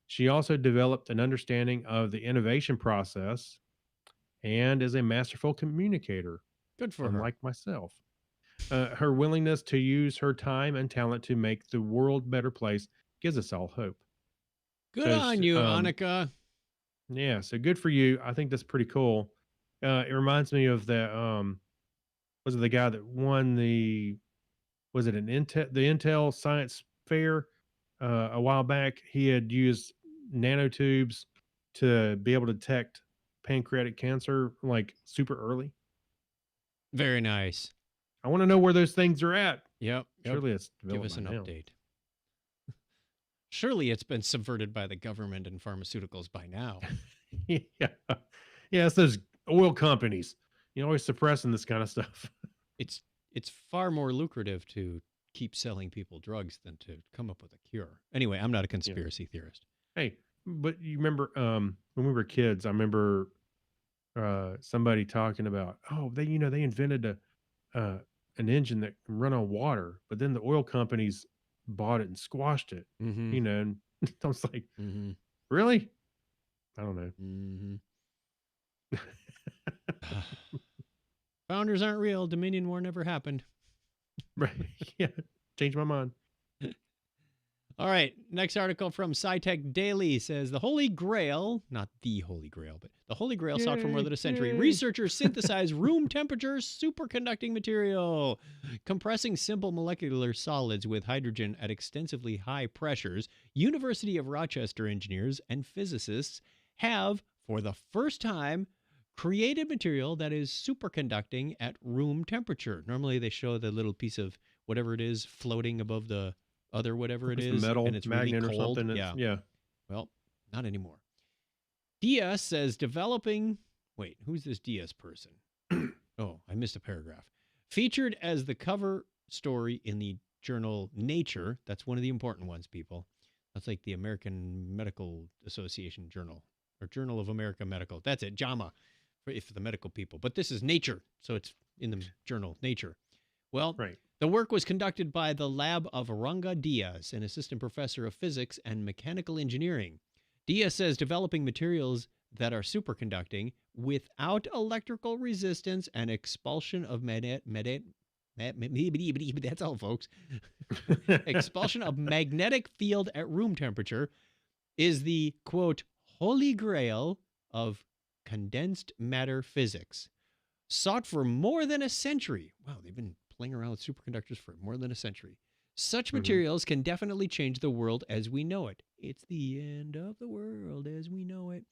She also developed an understanding of the innovation process and is a masterful communicator. Good for her. Unlike myself. Her willingness to use her time and talent to make the world a better place gives us all hope. Good on you, Annika. Yeah, so good for you. I think that's pretty cool. It reminds me of the was it the guy that won the Intel Science Fair a while back? He had used nanotubes to be able to detect pancreatic cancer like super early. Very nice. I want to know where those things are at. Yep. Surely it's Give us an update. Surely it's been subverted by the government and pharmaceuticals by now. Yeah. It's those oil companies. You're always suppressing this kind of stuff. It's far more lucrative to keep selling people drugs than to come up with a cure. Anyway, I'm not a conspiracy theorist. Hey, but you remember when we were kids, I remember somebody talking about, oh, they invented uh, an engine that can run on water, but then the oil companies bought it and squashed it, Mm-hmm. and I was like, Mm-hmm. really? I don't know. Mm-hmm. Founders aren't real. Dominion War never happened. Right. Yeah. Changed my mind. All right. Next article from SciTech Daily says the Holy Grail, not the Holy Grail, but the Holy Grail sought for more than a century. Yay. Researchers synthesize room temperature superconducting material. Compressing simple molecular solids with hydrogen at extensively high pressures, University of Rochester engineers and physicists have, for the first time, created material that is superconducting at room temperature. Normally they show the little piece of whatever it is floating above the other whatever it It's is, metal and it's magnet really or cold. something. Yeah. Well, not anymore. Diaz says developing. Wait, who's this Diaz person? Oh, I missed a paragraph. Featured as the cover story in the journal Nature. That's one of the important ones, people. That's like the American Medical Association journal or Journal of American Medical. That's it, JAMA, for the medical people. But this is Nature, so it's in the journal Nature. Well, Right. the work was conducted by the lab of Ranga Diaz, an assistant professor of physics and mechanical engineering. Diaz says developing materials that are superconducting without electrical resistance and expulsion of that's all, folks. Expulsion of magnetic field at room temperature is the, quote, holy grail of condensed matter physics. Sought for more than a century. Wow, they've been playing around with superconductors for more than a century. Such materials can definitely change the world as we know it. It's the end of the world as we know it.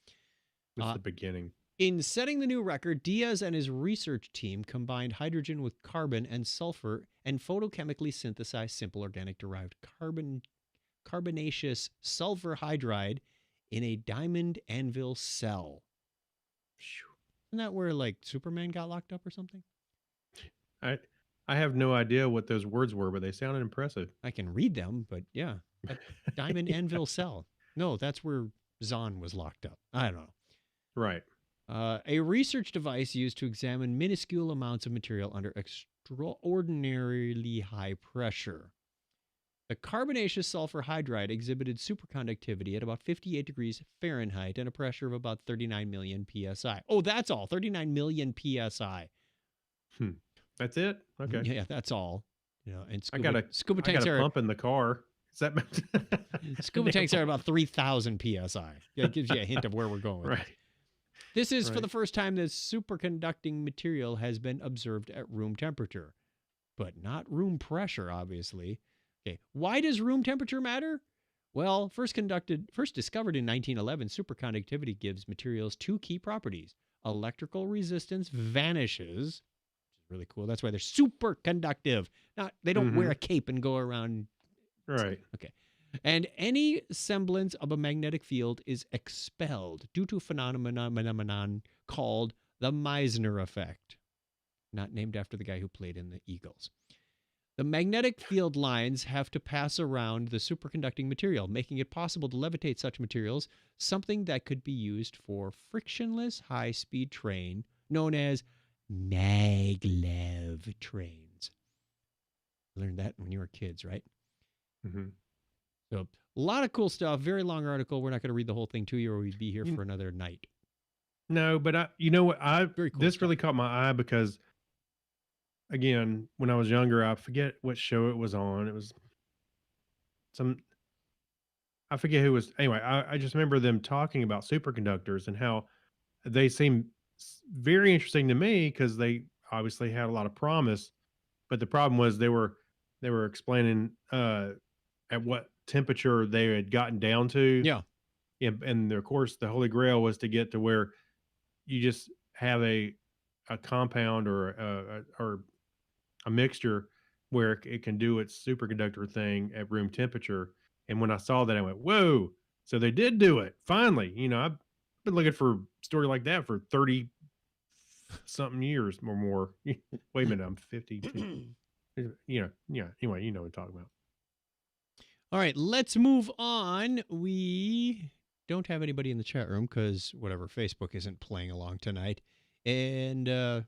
It's the beginning. In setting the new record, Diaz and his research team combined hydrogen with carbon and sulfur and photochemically synthesized simple organic derived carbonaceous sulfur hydride in a diamond anvil cell. Isn't that where like Superman got locked up or something? I have no idea what those words were, but they sounded impressive. I can read them, but yeah. Diamond anvil cell. No, that's where Zahn was locked up. I don't know. Right. A research device used to examine minuscule amounts of material under extraordinarily high pressure. The carbonaceous sulfur hydride exhibited superconductivity at about 58 degrees Fahrenheit and a pressure of about 39 million psi. Oh, that's all. 39 million psi. That's it? Okay. Yeah, that's all. You know, and scuba tanks are pump in the car. Is that scuba tanks are about 3,000 psi. That gives you a hint of where we're going. Right. This is for the first time that superconducting material has been observed at room temperature, but not room pressure, obviously. Okay, why does room temperature matter? Well, first discovered in 1911, superconductivity gives materials two key properties. Electrical resistance vanishes, which is really cool. That's why they're superconductive. They don't wear a cape and go around. Right. Okay. And any semblance of a magnetic field is expelled due to a phenomenon called the Meissner effect, not named after the guy who played in the Eagles. The magnetic field lines have to pass around the superconducting material, making it possible to levitate such materials, something that could be used for frictionless high-speed train known as maglev trains. Learned that when you were kids, right? Mm-hmm. So a lot of cool stuff. Very long article. We're not going to read the whole thing to you or we'd be here for another night. No, but you know what? Very cool this stuff. really caught my eye because, again, when I was younger, I forget what show it was on. It was I forget who was. Anyway, I just remember them talking about superconductors and how they seem very interesting to me because they obviously had a lot of promise. But the problem was they were explaining at what temperature they had gotten down to. Yeah. And of course, the Holy Grail was to get to where you just have a compound or a mixture where it can do its superconductor thing at room temperature. And when I saw that, I went, whoa. So they did do it. Finally, I've been looking for a story like that for 30 something years or more. Wait a minute, I'm 52. Yeah. Anyway, you know what I'm talking about. All right, let's move on. We don't have anybody in the chat room because whatever, Facebook isn't playing along tonight. And I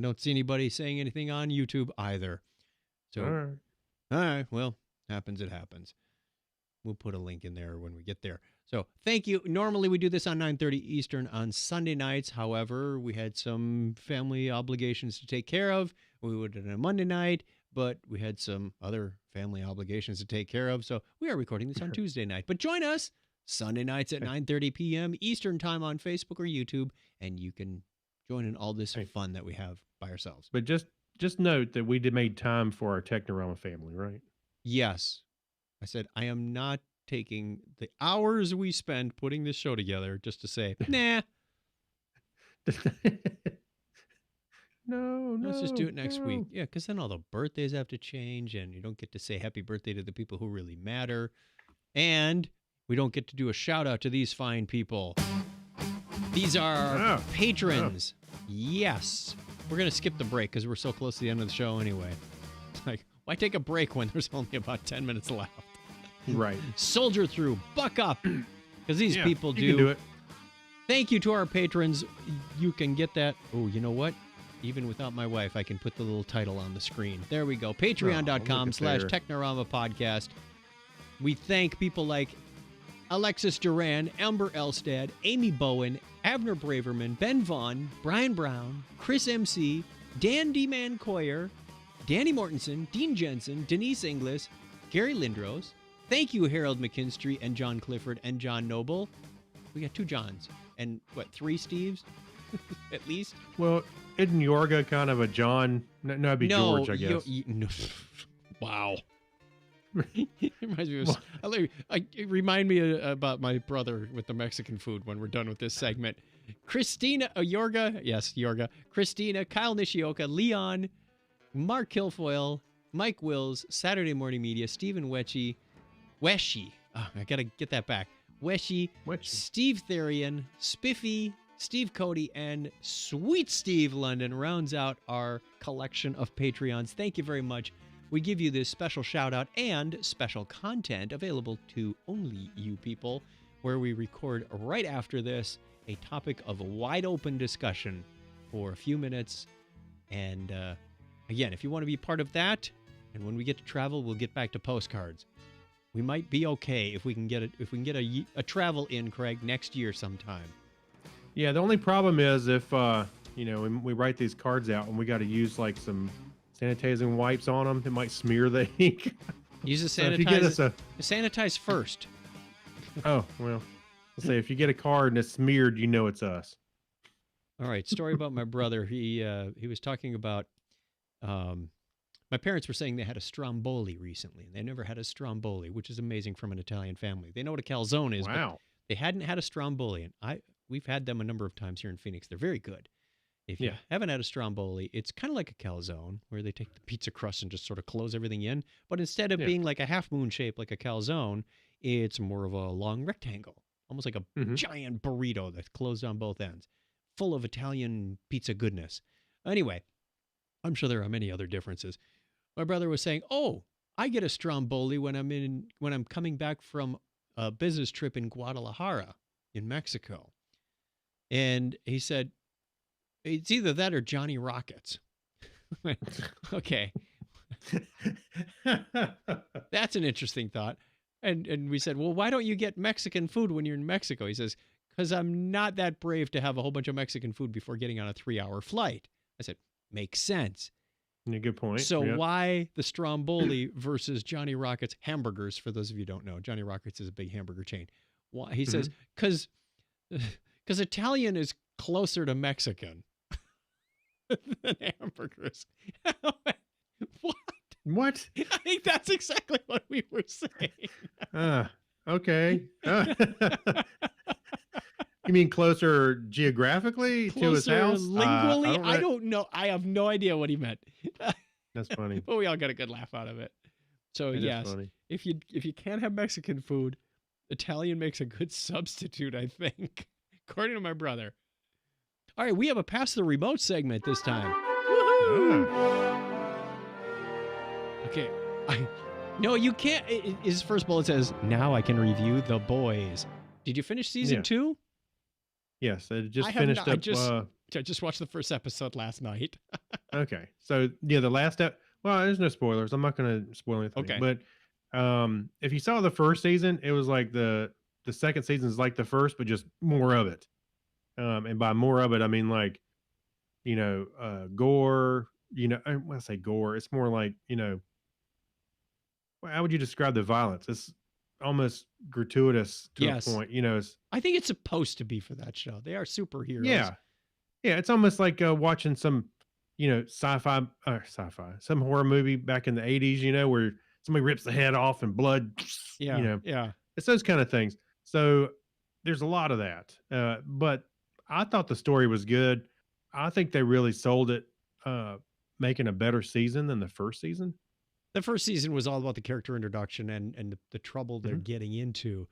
don't see anybody saying anything on YouTube either. So, All right. all right, well, happens, it happens. We'll put a link in there when we get there. So thank you. Normally we do this on 9:30 Eastern on Sunday nights. However, we had some family obligations to take care of. We would have done a Monday night, but we had some other family obligations to take care of. So we are recording this on Tuesday night. But join us Sunday nights at 9:30 p.m. Eastern time on Facebook or YouTube, and you can join in all this fun that we have by ourselves. But just note that we did made time for our Technorama family, right? Yes. I said, I am not taking the hours we spend putting this show together just to say, nah. No, Let's just do it next week. Yeah, because then all the birthdays have to change, and you don't get to say happy birthday to the people who really matter. And we don't get to do a shout out to these fine people. These are patrons. Yes. We're going to skip the break because we're so close to the end of the show anyway. It's like, why take a break when there's only about 10 minutes left? Right. Soldier through, buck up, because these people you can do it. Thank you to our patrons. You can get that. Oh, you know what? Even without my wife, I can put the little title on the screen. There we go. Patreon.com/Technorama podcast. We thank people like Alexis Duran, Amber Elstad, Amy Bowen, Abner Braverman, Ben Vaughn, Brian Brown, Chris MC, Dan D. Mancoyer, Danny Mortensen, Dean Jensen, Denise Inglis, Gary Lindros. Thank you, Harold McKinstry and John Clifford and John Noble. We got 2 Johns and, 3 Steves? At least? Well, isn't Yorga kind of a John? No, it'd be George, I guess. No. Wow. It reminds me of, it remind me about my brother with the Mexican food when we're done with this segment. Christina, Yorga. Yes, Yorga. Christina, Kyle Nishioka, Leon, Mark Kilfoyle, Mike Wills, Saturday Morning Media, Stephen Weshy. Oh, I got to get that back. Weshy, Steve Therian, Spiffy, Steve Cody, and Sweet Steve London rounds out our collection of Patreons. Thank you very much. We give you this special shout out and special content available to only you people, where we record right after this a topic of wide open discussion for a few minutes. And again, if you want to be part of that, and when we get to travel, we'll get back to postcards. We might be okay if we can get a travel in, Craig, next year sometime. Yeah, the only problem is if we write these cards out and we got to use like some sanitizing wipes on them, it might smear the ink. Use a sanitizer. Sanitize first. Oh well, let's say if you get a card and it's smeared, you know it's us. All right, story about my brother. He was talking about. My parents were saying they had a stromboli recently, and they never had a stromboli, which is amazing from an Italian family. They know what a calzone is, but they hadn't had a stromboli, and we've had them a number of times here in Phoenix. They're very good. If you haven't had a stromboli, it's kind of like a calzone, where they take the pizza crust and just sort of close everything in. But instead of being like a half moon shape like a calzone, it's more of a long rectangle, almost like a giant burrito that's closed on both ends, full of Italian pizza goodness. Anyway, I'm sure there are many other differences. My brother was saying, "Oh, I get a stromboli when I'm coming back from a business trip in Guadalajara, in Mexico." And he said, "It's either that or Johnny Rockets." Okay. That's an interesting thought. And we said, "Well, why don't you get Mexican food when you're in Mexico?" He says, "Because I'm not that brave to have a whole bunch of Mexican food before getting on a 3-hour flight." I said, "Makes sense." Yeah, good point. So why the Stromboli versus Johnny Rockets hamburgers? For those of you who don't know, Johnny Rockets is a big hamburger chain. Why? He says, because Italian is closer to Mexican than hamburgers. What? I think that's exactly what we were saying. Okay. You mean closer geographically to his house? Lingually? I don't know. I have no idea what he meant. That's funny. But we all got a good laugh out of it. So yes, if you can't have Mexican food, Italian makes a good substitute, I think, according to my brother. All right, we have a Pass the Remote segment this time. Okay. No, you can't. His first bullet says, "Now I can review The Boys." Did you finish season Yeah. 2? Yes, it just I have finished not. up. I just watched the first episode last night. Okay, so yeah, the last well, there's no spoilers. I'm not going to spoil anything. Okay. But if you saw the first season, it was like the second season is like the first, but just more of it. And by more of it, I mean like gore. When I say gore, it's more like how would you describe the violence? It's almost gratuitous to a Yes. point. I think it's supposed to be for that show. They are superheroes. Yeah, yeah. It's almost like watching some sci-fi, some horror movie back in the 80s, where somebody rips the head off and blood, Yeah. Yeah. it's those kind of things. So there's a lot of that. But I thought the story was good. I think they really sold it, making a better season than the first season. The first season was all about the character introduction and the trouble they're getting into.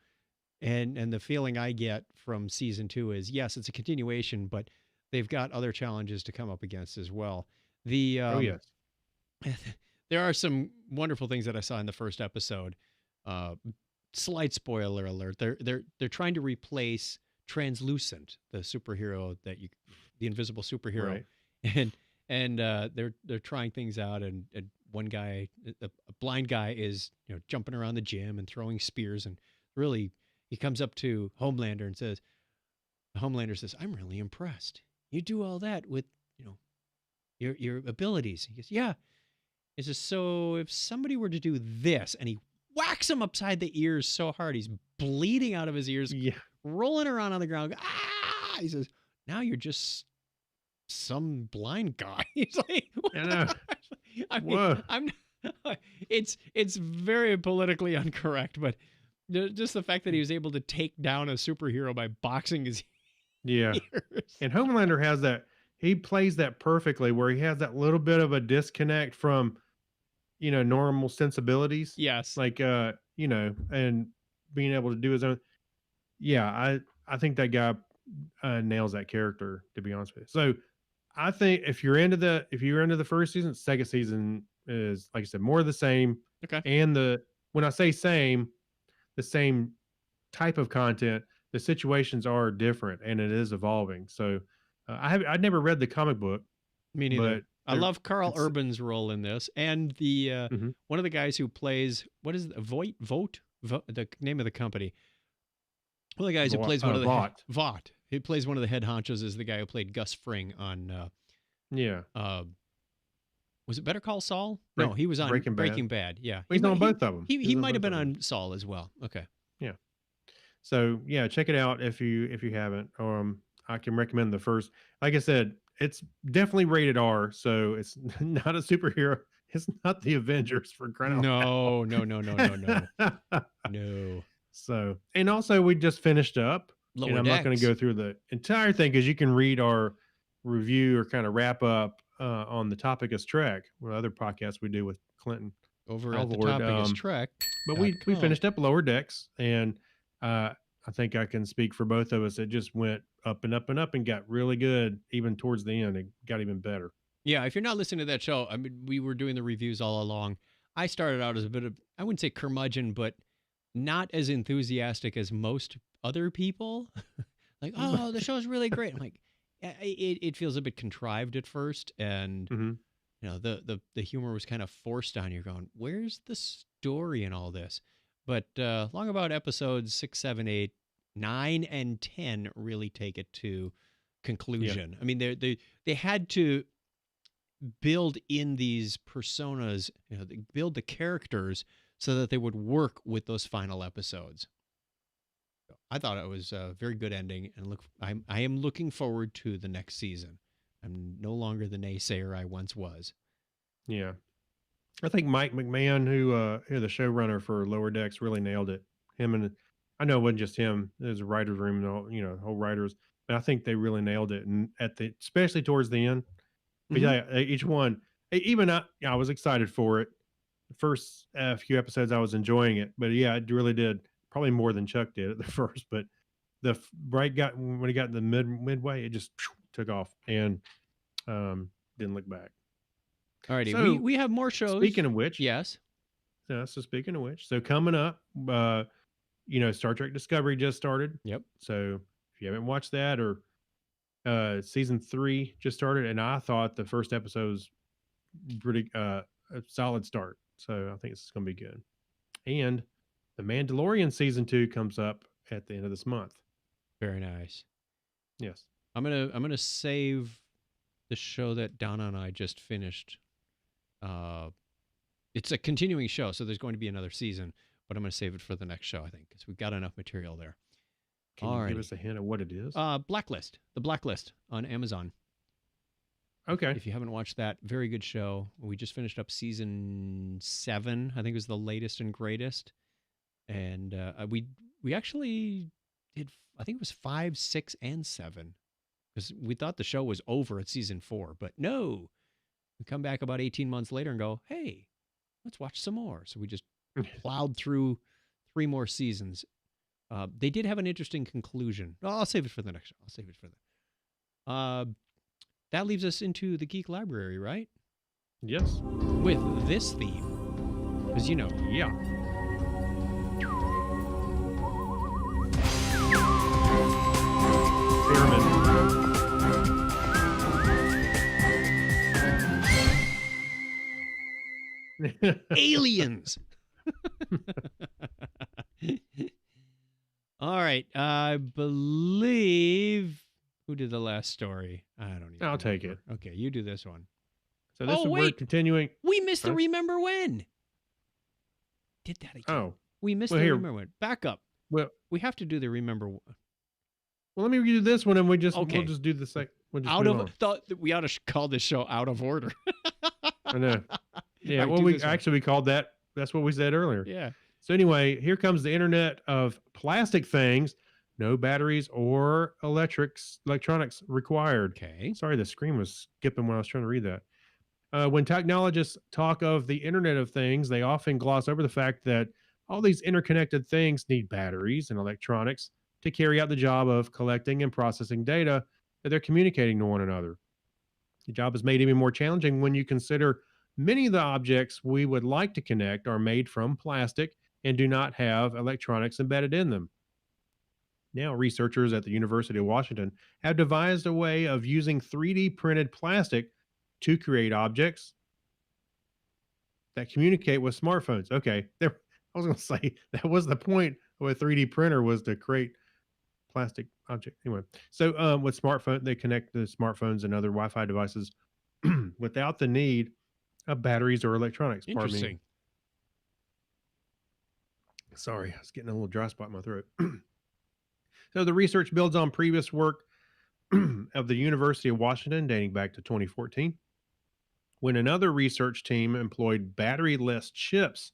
And the feeling I get from season 2 is, yes, it's a continuation, but they've got other challenges to come up against as well. Oh yes. There are some wonderful things that I saw in the first episode. Slight spoiler alert. They're trying to replace Translucent, the superhero the invisible superhero, Right. and they're trying things out. And one guy, a blind guy, is jumping around the gym and throwing spears, and really he comes up to Homelander and says, Homelander says, "I'm really impressed. You do all that with your abilities." He goes, "Yeah." He says, "So if somebody were to do this," and he whacks him upside the ears so hard he's bleeding out of his ears, Yeah. rolling around on the ground. Ah! He says, "Now you're just some blind guy." He's like, I know. I mean, Whoa. I'm. It's very politically incorrect, but just the fact that he was able to take down a superhero by boxing his Yeah. ears. And Homelander has that. He plays that perfectly, where he has that little bit of a disconnect from normal sensibilities. Yes. Like and being able to do his own. Yeah, I think that guy nails that character, to be honest with you. So I think if you're into the first season, second season is, like I said, more of the same. Okay. And when I say same, the same type of content, the situations are different and it is evolving. So I'd never read the comic book. Me neither. But I love Carl Urban's role in this, and the one of the guys who plays, what is it, Vote, the name of the company. One of the guys who plays one of the Vought. He plays one of the head honchos is the guy who played Gus Fring on was it Better Call Saul? No, he was on Breaking Bad. Yeah, he's on both of them. He might have been on Saul as well. Okay. Yeah. So yeah, check it out if you haven't. I can recommend the first. Like I said, it's definitely rated R, so it's not a superhero. It's not the Avengers, for crying out loud. No. So, and also we just finished up. Lower and I'm not going to go through the entire thing because you can read our review or kind of wrap up on the Topic is Trek, what other podcasts we do with Clinton over at the Topic is Trek. But we finished up Lower Decks, and I think I can speak for both of us. It just went up and up and up and got really good. Even towards the end, it got even better. Yeah, if you're not listening to that show, I mean, we were doing the reviews all along. I started out as a bit of, I wouldn't say curmudgeon, but not as enthusiastic as most other people. Like, oh, the show's really great. I'm like, it feels a bit contrived at first, and the humor was kind of forced on you. Going, where's the story in all this? But long about episodes 6, 7, 8, 9, and 10 really take it to conclusion. Yeah. I mean, they had to build in these personas, build the characters so that they would work with those final episodes. I thought it was a very good ending, and I am looking forward to the next season. I'm no longer the naysayer I once was. Yeah. I think Mike McMahon, who the showrunner for Lower Decks, really nailed it. Him, and I know it wasn't just him. There's a writer's room, and all, whole writers, but I think they really nailed it. And especially towards the end, but yeah, each one, even I was excited for it. The first few episodes, I was enjoying it, but yeah, it really did. Probably more than Chuck did at the first, but when he got in the midway, it just took off and didn't look back. Alrighty, So, we have more shows. Speaking of which, Yes. so speaking of which, so coming up, Star Trek Discovery just started. Yep. So if you haven't watched that, or season 3 just started, and I thought the first episode was pretty a solid start. So I think it's going to be good. And the Mandalorian season 2 comes up at the end of this month. Very nice. Yes. I'm gonna save the show that Donna and I just finished. It's a continuing show, so there's going to be another season, but I'm gonna save it for the next show, I think, because we've got enough material there. Can you give us a hint of what it is? Blacklist. The Blacklist on Amazon. Okay. If you haven't watched that, very good show. We just finished up season 7. I think it was the latest and greatest. And we actually did, I think it was 5, 6, and 7. Because we thought the show was over at season 4. But no. We come back about 18 months later and go, hey, let's watch some more. So we just plowed through 3 more seasons. They did have an interesting conclusion. I'll save it for the next show. I'll save it for that. That leaves us into the Geek Library, right? Yes. With this theme. Because, Yeah. aliens. All right. I believe... Who did the last story? I don't even I'll take remember. Okay, you do this one. So this we're wait. continuing. We missed the Huh? Remember When. Did that again. Oh, We missed Well, the here- Remember When. Back up. well, We have to do the Remember When. let me do this one, and we'll Okay. just do the second. We'll just Out move of on. thought that we ought to call this show out of order. I know. Yeah. All right, Well, do we this one. actually we called that. That's what we said earlier. Yeah. So anyway, here comes the Internet of Plastic Things. No batteries or electronics required. Okay. Sorry, the screen was skipping when I was trying to read that. When technologists talk of the Internet of Things, they often gloss over the fact that all these interconnected things need batteries and electronics to carry out the job of collecting and processing data that they're communicating to one another. The job is made even more challenging when you consider many of the objects we would like to connect are made from plastic and do not have electronics embedded in them. Now, researchers at the University of Washington have devised a way of using 3D printed plastic to create objects that communicate with smartphones. Okay, I was going to say that was the point of a 3D printer, was to create plastic object. Anyway, so with smartphone, they connect the smartphones and other Wi-Fi devices without the need of batteries or electronics. Pardon me. Interesting. Sorry, I was getting a little dry spot in my throat. So the research builds on previous work of the University of Washington dating back to 2014, when another research team employed battery-less chips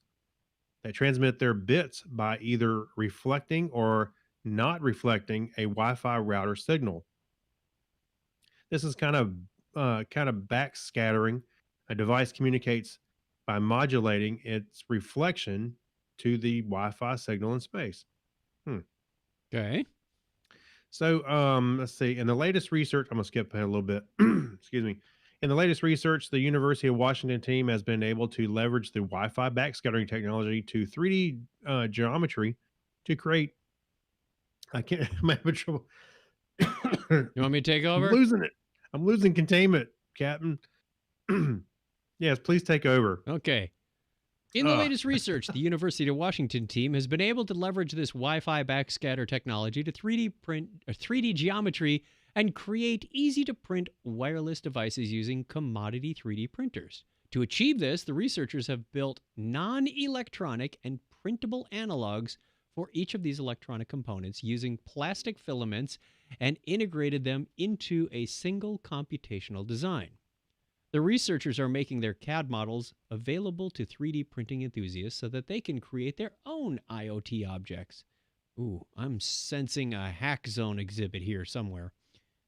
that transmit their bits by either reflecting or not reflecting a Wi-Fi router signal. This is kind of backscattering. A device communicates by modulating its reflection to the Wi-Fi signal in space. Okay. So let's see. In the latest research, I'm going to skip ahead a little bit. Excuse me. In the latest research, the University of Washington team has been able to leverage the Wi-Fi backscattering technology to 3D geometry to create. I can't. I'm having trouble. You want me to take over? I'm losing it. I'm losing containment, Captain. Yes, please take over. Okay. In the latest research, the University of Washington team has been able to leverage this Wi-Fi backscatter technology to 3D geometry and create easy-to-print wireless devices using commodity 3D printers. To achieve this, the researchers have built non-electronic and printable analogs for each of these electronic components using plastic filaments and integrated them into a single computational design. The researchers are making their CAD models available to 3D printing enthusiasts so that they can create their own IoT objects. Ooh, I'm sensing a hack zone exhibit here somewhere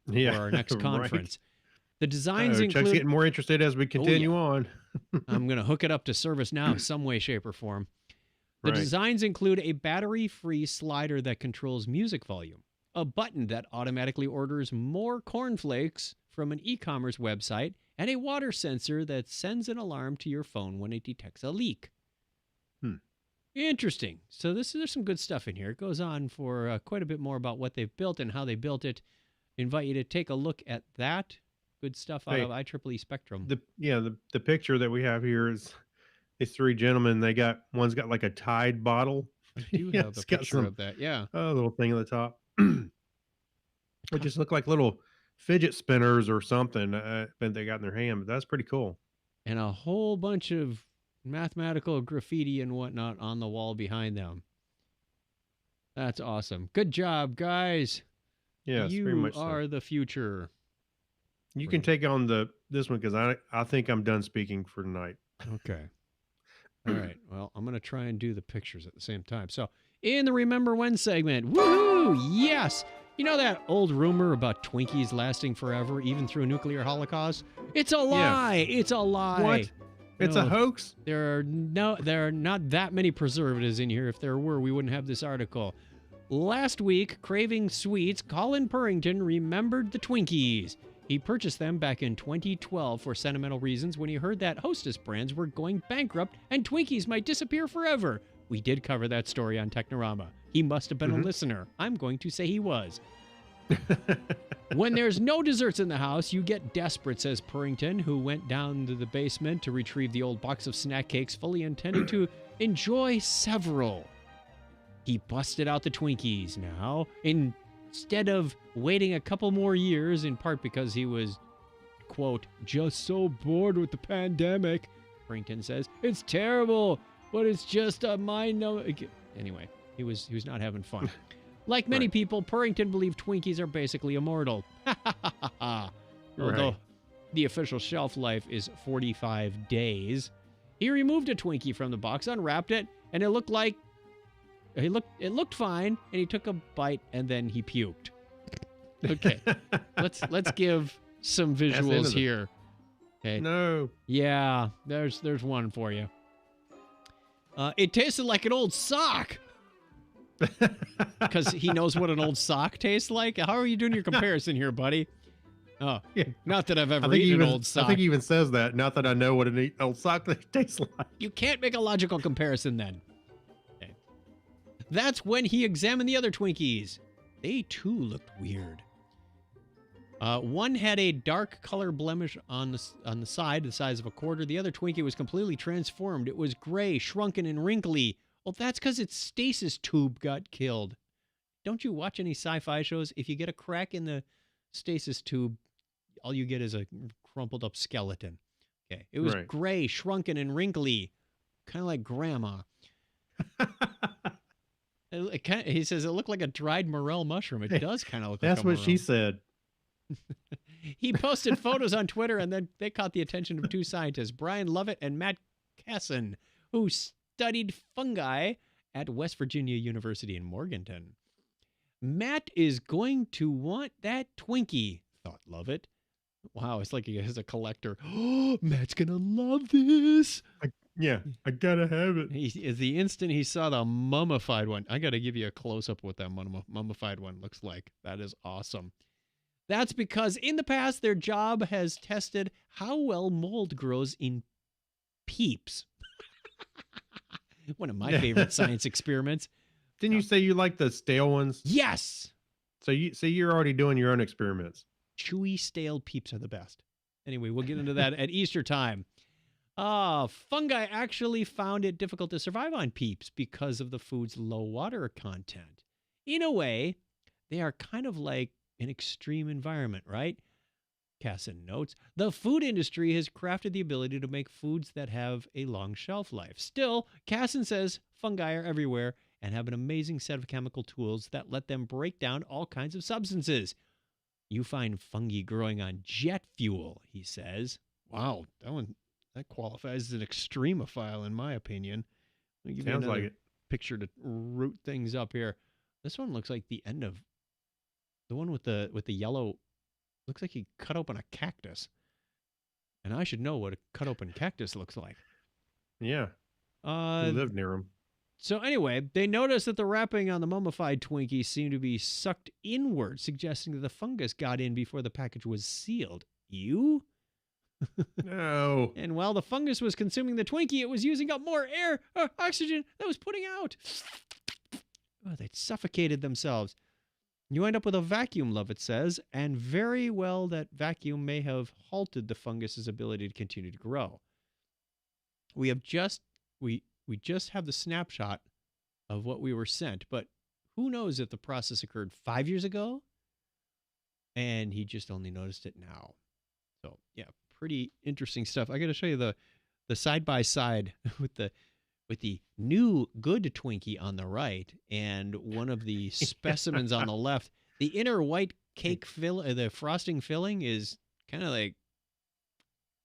for our next right. conference. The designs Chuck's include... getting more interested as we continue on. I'm going to hook it up to ServiceNow some way, shape, or form. The Right. designs include a battery-free slider that controls music volume, a button that automatically orders more cornflakes from an e-commerce website, and a water sensor that sends an alarm to your phone when it detects a leak. Interesting. So there's some good stuff in here. It goes on for quite a bit more about what they've built and how they built it. Invite you to take a look at that. Good stuff out of IEEE Spectrum. The picture that we have here is these three gentlemen. One's got like a Tide bottle. I do have a picture of that. Yeah. A little thing at the top. It just look like little fidget spinners or something that they got in their hand, but that's pretty cool. And a whole bunch of mathematical graffiti and whatnot on the wall behind them. That's awesome. Good job, guys. Yes, you very much so. are the future. You can take on this one because I think I'm done speaking for tonight. Okay. All right. Well, I'm going to try and do the pictures at the same time. So, in the Remember When segment, woohoo! Yes! You know that old rumor about Twinkies lasting forever, even through a nuclear holocaust? It's a lie! Yeah. It's a lie! What? It's a hoax? There are not that many preservatives in here. If there were, we wouldn't have this article. Last week, craving sweets, Colin Purrington remembered the Twinkies. He purchased them back in 2012 for sentimental reasons when he heard that Hostess brands were going bankrupt and Twinkies might disappear forever. We did cover that story on Technorama. He must have been a listener. I'm going to say he was. When there's no desserts in the house, you get desperate, says Purrington, who went down to the basement to retrieve the old box of snack cakes, fully intending to enjoy several. He busted out the Twinkies now, instead of waiting a couple more years, in part because he was, quote, just so bored with the pandemic, Purrington says. It's terrible, but it's just a mind Anyway, he was not having fun. Like many people, Purrington believed Twinkies are basically immortal. Although the official shelf life is 45 days. He removed a Twinkie from the box, unwrapped it, and it looked fine, and he took a bite and then he puked. Okay. let's give some visuals here. Okay. No. Yeah, there's one for you. It tasted like an old sock. Because he knows what an old sock tastes like. How are you doing your comparison here, buddy? Oh, yeah. Not that I've ever eaten an old sock. I think he even says that. Not that I know what an old sock tastes like. You can't make a logical comparison then. Okay. That's when he examined the other Twinkies. They too looked weird. One had a dark color blemish on the side, the size of a quarter. The other Twinkie was completely transformed. It was gray, shrunken, and wrinkly. Well, that's because its stasis tube got killed. Don't you watch any sci-fi shows? If you get a crack in the stasis tube, all you get is a crumpled up skeleton. Okay. It was gray, shrunken, and wrinkly. Kind of like grandma. He says it looked like a dried morel mushroom. It does kind of look like a morel. That's what she said. He posted photos on Twitter, and then they caught the attention of two scientists, Brian Lovett and Matt Casson, who studied fungi at West Virginia University in Morganton. Matt is going to want that Twinkie, thought Lovett. Wow, it's like he is a collector. Oh, Matt's going to love this. I got to have it. The instant he saw the mummified one, I got to give you a close-up what that mummified one looks like. That is awesome. That's because in the past, their job has tested how well mold grows in peeps. One of my favorite science experiments. Didn't you say you like the stale ones? Yes. So you're already doing your own experiments. Chewy, stale peeps are the best. Anyway, we'll get into that at Easter time. Fungi actually found it difficult to survive on peeps because of the food's low water content. In a way, they are kind of like an extreme environment, right? Casson notes, the food industry has crafted the ability to make foods that have a long shelf life. Still, Casson says fungi are everywhere and have an amazing set of chemical tools that let them break down all kinds of substances. You find fungi growing on jet fuel, he says. Wow, that qualifies as an extremophile in my opinion. I'll give Sounds you like it. Picture to root things up here. This one looks like the end of the one with the yellow. Looks like he cut open a cactus. And I should know what a cut open cactus looks like. Yeah. We live near them. So anyway, they noticed that the wrapping on the mummified Twinkie seemed to be sucked inward, suggesting that the fungus got in before the package was sealed. Ew? No. And while the fungus was consuming the Twinkie, it was using up more air, oxygen that was putting out. Oh, they suffocated themselves. You end up with a vacuum, Lovett says, and very well that vacuum may have halted the fungus's ability to continue to grow. We just have the snapshot of what we were sent, but who knows if the process occurred 5 years ago and he just only noticed it now. So, yeah, pretty interesting stuff. I got to show you the side-by-side with the new good Twinkie on the right and one of the specimens on the left. The inner white cake the frosting filling is kind of like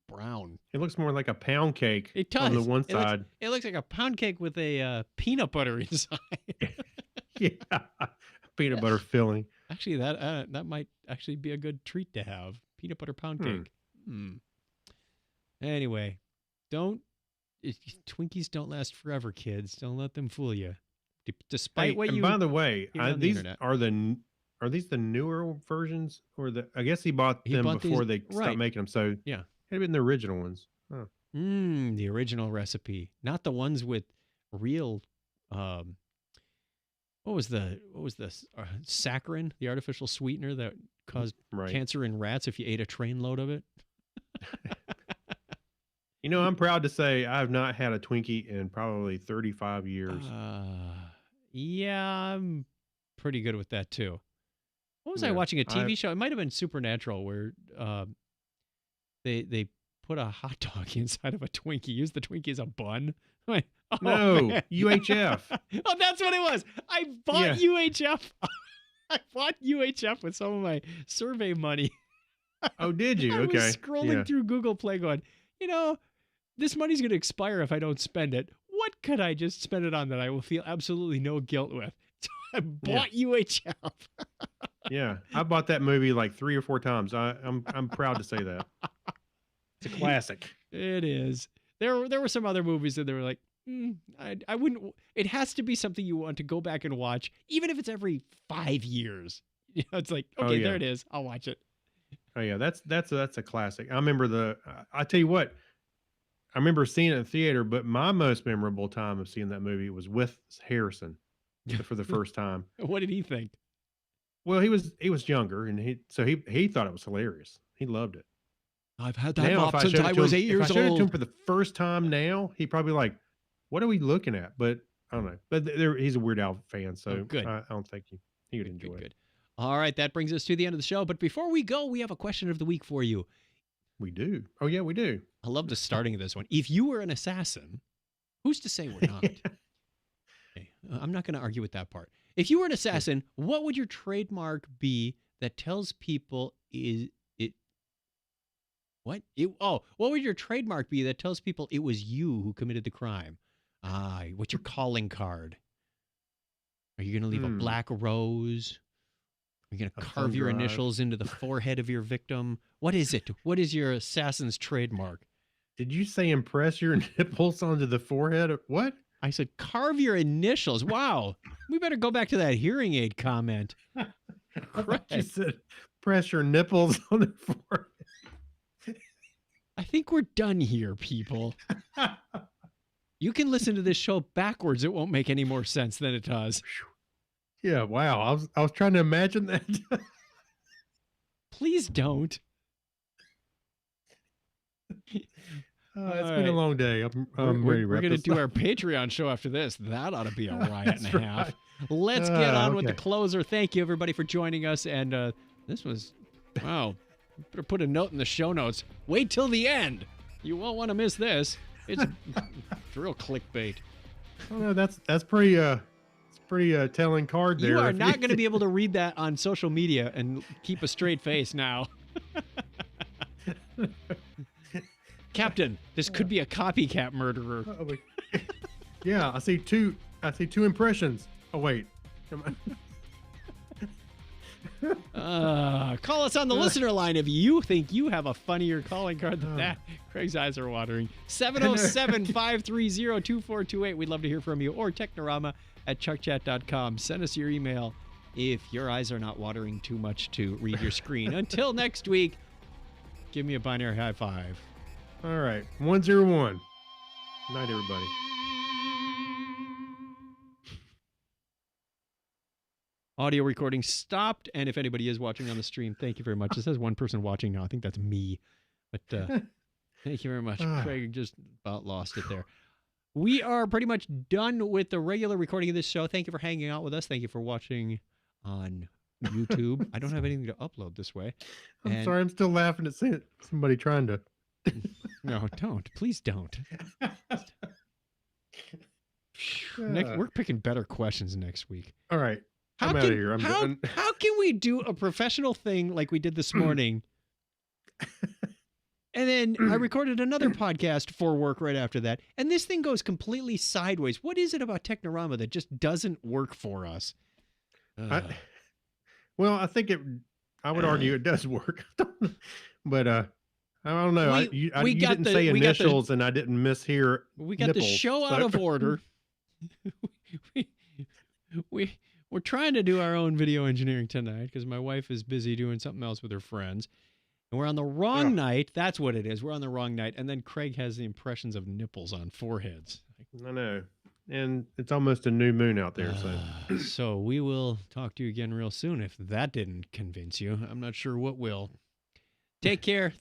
brown. It looks more like a pound cake. It does. On the one side. It looks like a pound cake with a peanut butter inside. Yeah, peanut butter filling. Actually, that might actually be a good treat to have. Peanut butter pound cake. Anyway, Twinkies don't last forever, kids. Don't let them fool you. Despite what you. By the way, these are these the newer versions, or I guess he bought them before they stopped making them. So yeah, had been the original ones. Huh. The original recipe, not the ones with real. What was the saccharin, the artificial sweetener that caused cancer in rats if you ate a trainload of it? You know, I'm proud to say I have not had a Twinkie in probably 35 years. Yeah, I'm pretty good with that too. What was I watching? A TV show? It might have been Supernatural, where they put a hot dog inside of a Twinkie. Use the Twinkie as a bun. Like, man. UHF. Oh, that's what it was. I bought UHF. I bought UHF with some of my survey money. Oh, did you? I Okay. was scrolling through Google Play going, this money's going to expire if I don't spend it. What could I just spend it on that I will feel absolutely no guilt with? So I bought UHF. Yeah, I bought that movie like 3 or 4 times. I'm proud to say that. It's a classic. It is. There were some other movies that they were like, I wouldn't. It has to be something you want to go back and watch, even if it's every 5 years. It's like, okay, there it is. I'll watch it. Oh yeah, that's a classic. I remember I tell you what, I remember seeing it in the theater, but my most memorable time of seeing that movie was with Harrison for the first time. What did he think? Well, he was younger, and he thought it was hilarious. He loved it. I've had that mop since I was 8 years old. If I showed it to him for the first time now, he'd probably be like, "What are we looking at?" But I don't know. But he's a Weird Al fan, so good. I don't think he would enjoy it. Good. All right, that brings us to the end of the show. But before we go, we have a question of the week for you. We do. Oh yeah, we do. I love the starting of this one. If you were an assassin, who's to say we're not? Okay, I'm not going to argue with that part. If you were an assassin, what would your trademark be that tells people what would your trademark be that tells people it was you who committed the crime? What's your calling card? Are you going to leave a black rose? Are you going to carve your initials into the forehead of your victim? What is it? What is your assassin's trademark? Did you say impress your nipples onto the forehead? What? I said carve your initials. Wow. We better go back to that hearing aid comment. You said press your nipples on the forehead. I think we're done here, people. You can listen to this show backwards. It won't make any more sense than it does. Yeah, wow. I was trying to imagine that. Please don't. It's been a long day. I'm ready to wrap We're going to this do up. our Patreon show after this. That ought to be a riot and a half. Let's get on with the closer. Thank you, everybody, for joining us. And this was, wow. Better put a note in the show notes. Wait till the end. You won't want to miss this. It's real clickbait. Oh, no, that's pretty telling card there. You are not going to be able to read that on social media and keep a straight face now. Captain, this could be a copycat murderer. Yeah, I see two impressions. Oh wait. Call us on the listener line if you think you have a funnier calling card than that. Craig's eyes are watering. 707-530-2428. We'd love to hear from you. Or Technorama at chuckchat.com. Send us your email if your eyes are not watering too much to read your screen. Until next week, give me a binary high five. All right. 101. Night, everybody. Audio recording stopped. And if anybody is watching on the stream, thank you very much. It says one person watching now. I think that's me. But thank you very much. Craig just about lost it there. We are pretty much done with the regular recording of this show. Thank you for hanging out with us. Thank you for watching on YouTube. I don't have anything to upload this way. I'm sorry. I'm still laughing at seeing somebody trying to. No, don't. Please don't. We're picking better questions next week. All right. I'm out of here. I'm done. How can we do a professional thing like we did this morning? And then I recorded another podcast for work right after that. And this thing goes completely sideways. What is it about Technorama that just doesn't work for us? Well, I think I would argue it does work. But I don't know. You didn't say initials and I didn't mishear. We got nipples, the show out of order. We're trying to do our own video engineering tonight because my wife is busy doing something else with her friends. And we're on the wrong night. That's what it is. We're on the wrong night. And then Craig has the impressions of nipples on foreheads. I know. And it's almost a new moon out there. So we will talk to you again real soon. If that didn't convince you, I'm not sure what will. Take care.